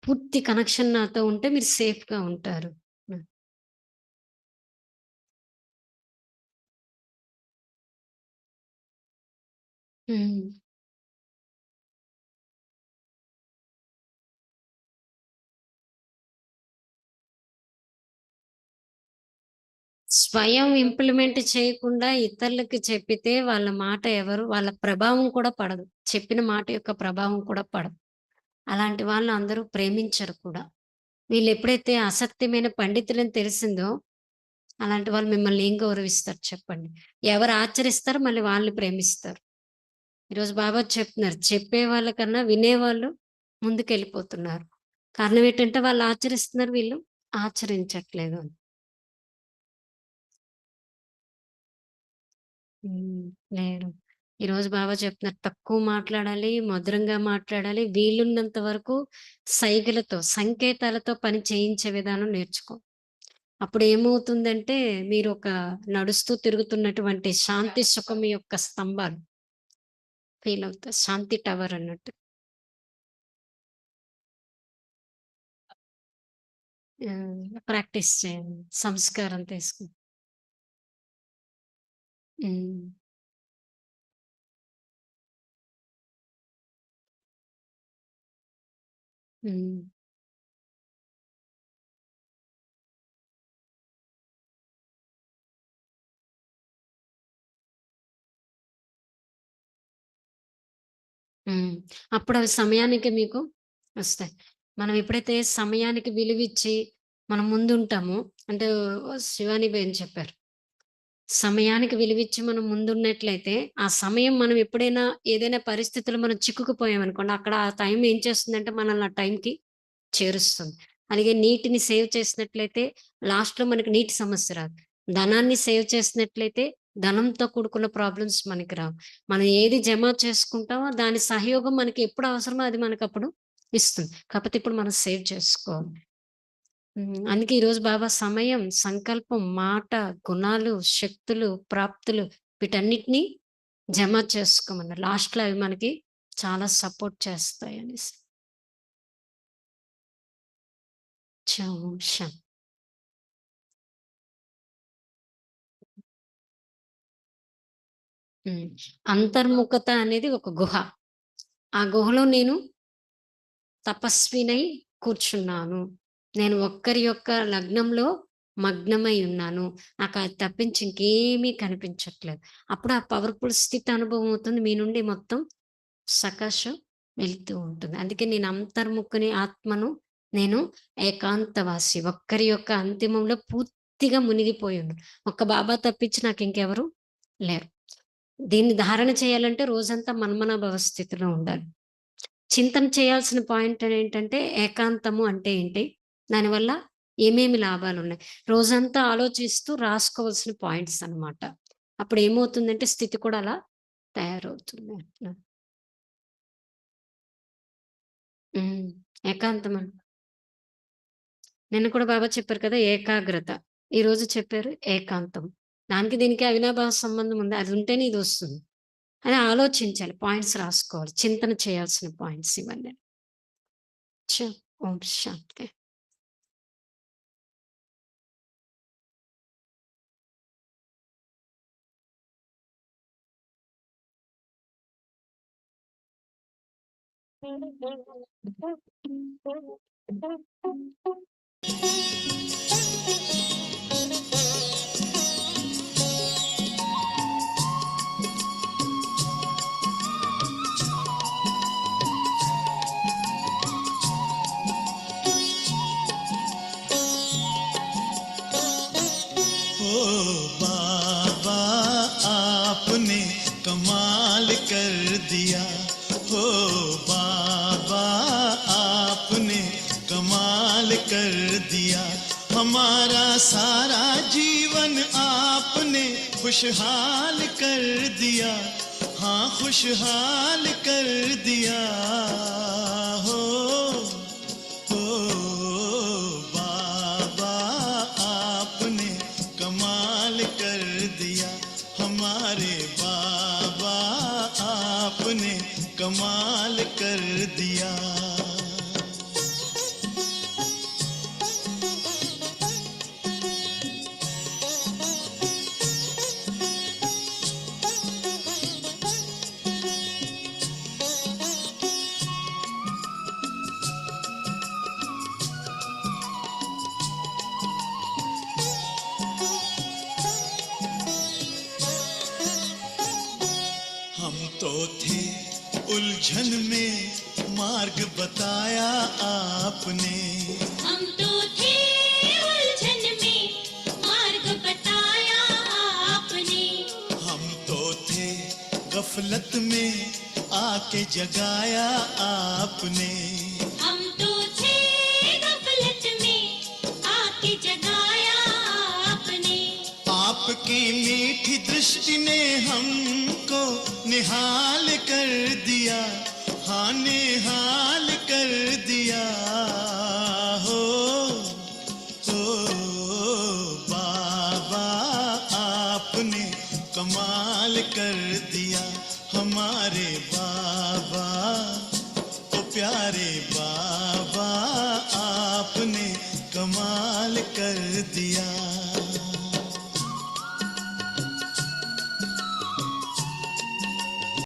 A: పూర్తి కనెక్షన్ నాతో ఉంటే మీరు సేఫ్‌గా ఉంటారు. హ్మ్. హ్మ్. స్వయం ఇంప్లిమెంట్ చేయకుండా ఇతరులకి చెప్పితే వాళ్ళ మాట వాళ్ళ ప్రభావం కూడా పడదు. చెప్పిన మాట యొక్క ప్రభావం కూడా పడదు. అలాంటి వాళ్ళు అందరూ ప్రేమించరు కూడా. వీళ్ళెప్పుడైతే అసత్యమైన పండితులని తెలిసిందో, అలాంటి వాళ్ళు మిమ్మల్ని ఏం గౌరవిస్తారు చెప్పండి? ఎవరు ఆచరిస్తారో మళ్ళీ వాళ్ళని ప్రేమిస్తారు. ఈరోజు బాబా చెప్తున్నారు. చెప్పేవాళ్ళ కన్నా వినేవాళ్ళు ముందుకెళ్ళిపోతున్నారు. కారణం ఏంటంటే వాళ్ళు ఆచరిస్తున్నారు, వీళ్ళు ఆచరించట్లేదు అని. హ్మ్. లేరు. ఈరోజు బాబా చెప్తున్నారు. తక్కువ మాట్లాడాలి, మధురంగా మాట్లాడాలి. వీలున్నంత వరకు సైగలతో, సంకేతాలతో పని చేయించే విధానం నేర్చుకో. అప్పుడేమవుతుందంటే, మీరొక నడుస్తూ తిరుగుతున్నటువంటి శాంతి సుఖం యొక్క స్తంభాలు ఫీలవుతారు. శాంతి టవర్ అన్నట్టు. ప్రాక్టీస్ చేయండి. సంస్కారం తీసుకొని. హ్మ్. హ్మ్. హ్మ్. అప్పుడవి సమయానికి మీకు వస్తాయి. మనం ఎప్పుడైతే సమయానికి విలువిచ్చి, మనం ముందుంటామో అంటే శివాని బెన్ చెప్పారు. సమయానికి విలువిచ్చి మనం ముందున్నట్లయితే, ఆ సమయం మనం ఎప్పుడైనా ఏదైనా పరిస్థితుల్లో మనం చిక్కుకుపోయామనుకోండి, అక్కడ ఆ టైం ఏం చేస్తుందంటే మనల్ని ఆ టైంకి చేరుస్తుంది. అలాగే నీటిని సేవ్ చేసినట్లయితే లాస్ట్‌లో మనకి నీటి సమస్య రాదు. ధనాన్ని సేవ్ చేసినట్లయితే ధనంతో కూడుకున్న ప్రాబ్లమ్స్ మనకి రావు. మనం ఏది జమ చేసుకుంటామో దాని సహయోగం మనకి ఎప్పుడు అవసరమో అది మనకప్పుడు ఇస్తుంది. కాపోతే ఇప్పుడు మనం సేవ్ చేసుకోవాలి. అందుకే ఈరోజు బాబా సమయం, సంకల్పం, మాట, గుణాలు, శక్తులు, ప్రాప్తులు వీటన్నిటిని జమ చేసుకోమన్నారు. లాస్ట్‌లో అవి మనకి చాలా సపోర్ట్ చేస్తాయనేసి. చ హ్మ్. అంతర్ముఖత అనేది ఒక గుహ. ఆ గుహలో నేను తపస్వినై కూర్చున్నాను. నేను ఒక్కరి యొక్క లగ్నంలో మగ్నమై ఉన్నాను. నాకు అది తప్పించి ఇంకేమీ కనిపించట్లేదు. అప్పుడు ఆ పవర్‌ఫుల్ స్థితి అనుభవం అవుతుంది. మీ నుండి మొత్తం సకాశం వెళ్తూ ఉంటుంది. అందుకే నేను అంతర్ముఖుని ఆత్మను. నేను ఏకాంతవాసి. ఒక్కరి యొక్క అంతిమంలో పూర్తిగా మునిగిపోయి ఉన్నాను. ఒక్క బాబా తప్పించి నాకింకెవరు లేరు. దీన్ని ధారణ చేయాలంటే రోజంతా మన్మనాభవ స్థితిలో ఉండాలి. చింతన చేయాల్సిన పాయింట్ ఏంటంటే ఏకాంతము అంటే ఏంటి? దానివల్ల ఏమేమి లాభాలున్నాయి? రోజంతా ఆలోచిస్తూ రాసుకోవాల్సిన పాయింట్స్ అన్నమాట. అప్పుడేమవుతుందంటే స్థితి కూడా అలా తయారవుతుంది. అట్లా. హ్మ్. ఏకాంతం నిన్న కూడా బాబా చెప్పారు కదా! ఏకాగ్రత. ఈరోజు చెప్పారు ఏకాంతం. దానికి దీనికి అవినాభావ సంబంధం ఉంది. అది ఉంటేనే ఇదొస్తుంది. అని ఆలోచించాలి. పాయింట్స్ రాసుకోవాలి. చింతన చేయాల్సిన పాయింట్స్ ఇవన్నీ. చ ఓం శాంతి.
B: ओ बाबा आपने कमाल कर दिया, हो बाबा आपने कमाल कर दिया। हमारा सारा जीवन आपने खुशहाल कर दिया, हाँ खुशहाल कर दिया। हो बाबा आपने कमाल कर दिया, हमारे बाबा आपने कमाल कर दिया। हम तो थे उलझन में मार्ग बताया आपने,
C: हम तो थे उलझन में मार्ग बताया आपने।
B: हम तो थे गफलत में आके जगाया आपने।
C: हम तो थे गफलत में आके जगाया आपने।
B: आपकी मीठी दृष्टि ने हमको निहाल कर दिया, हाँ निहाल कर दिया। हो बाबा आपने कमाल कर दिया, हमारे बाबा ओ प्यारे बाबा आपने कमाल कर दिया।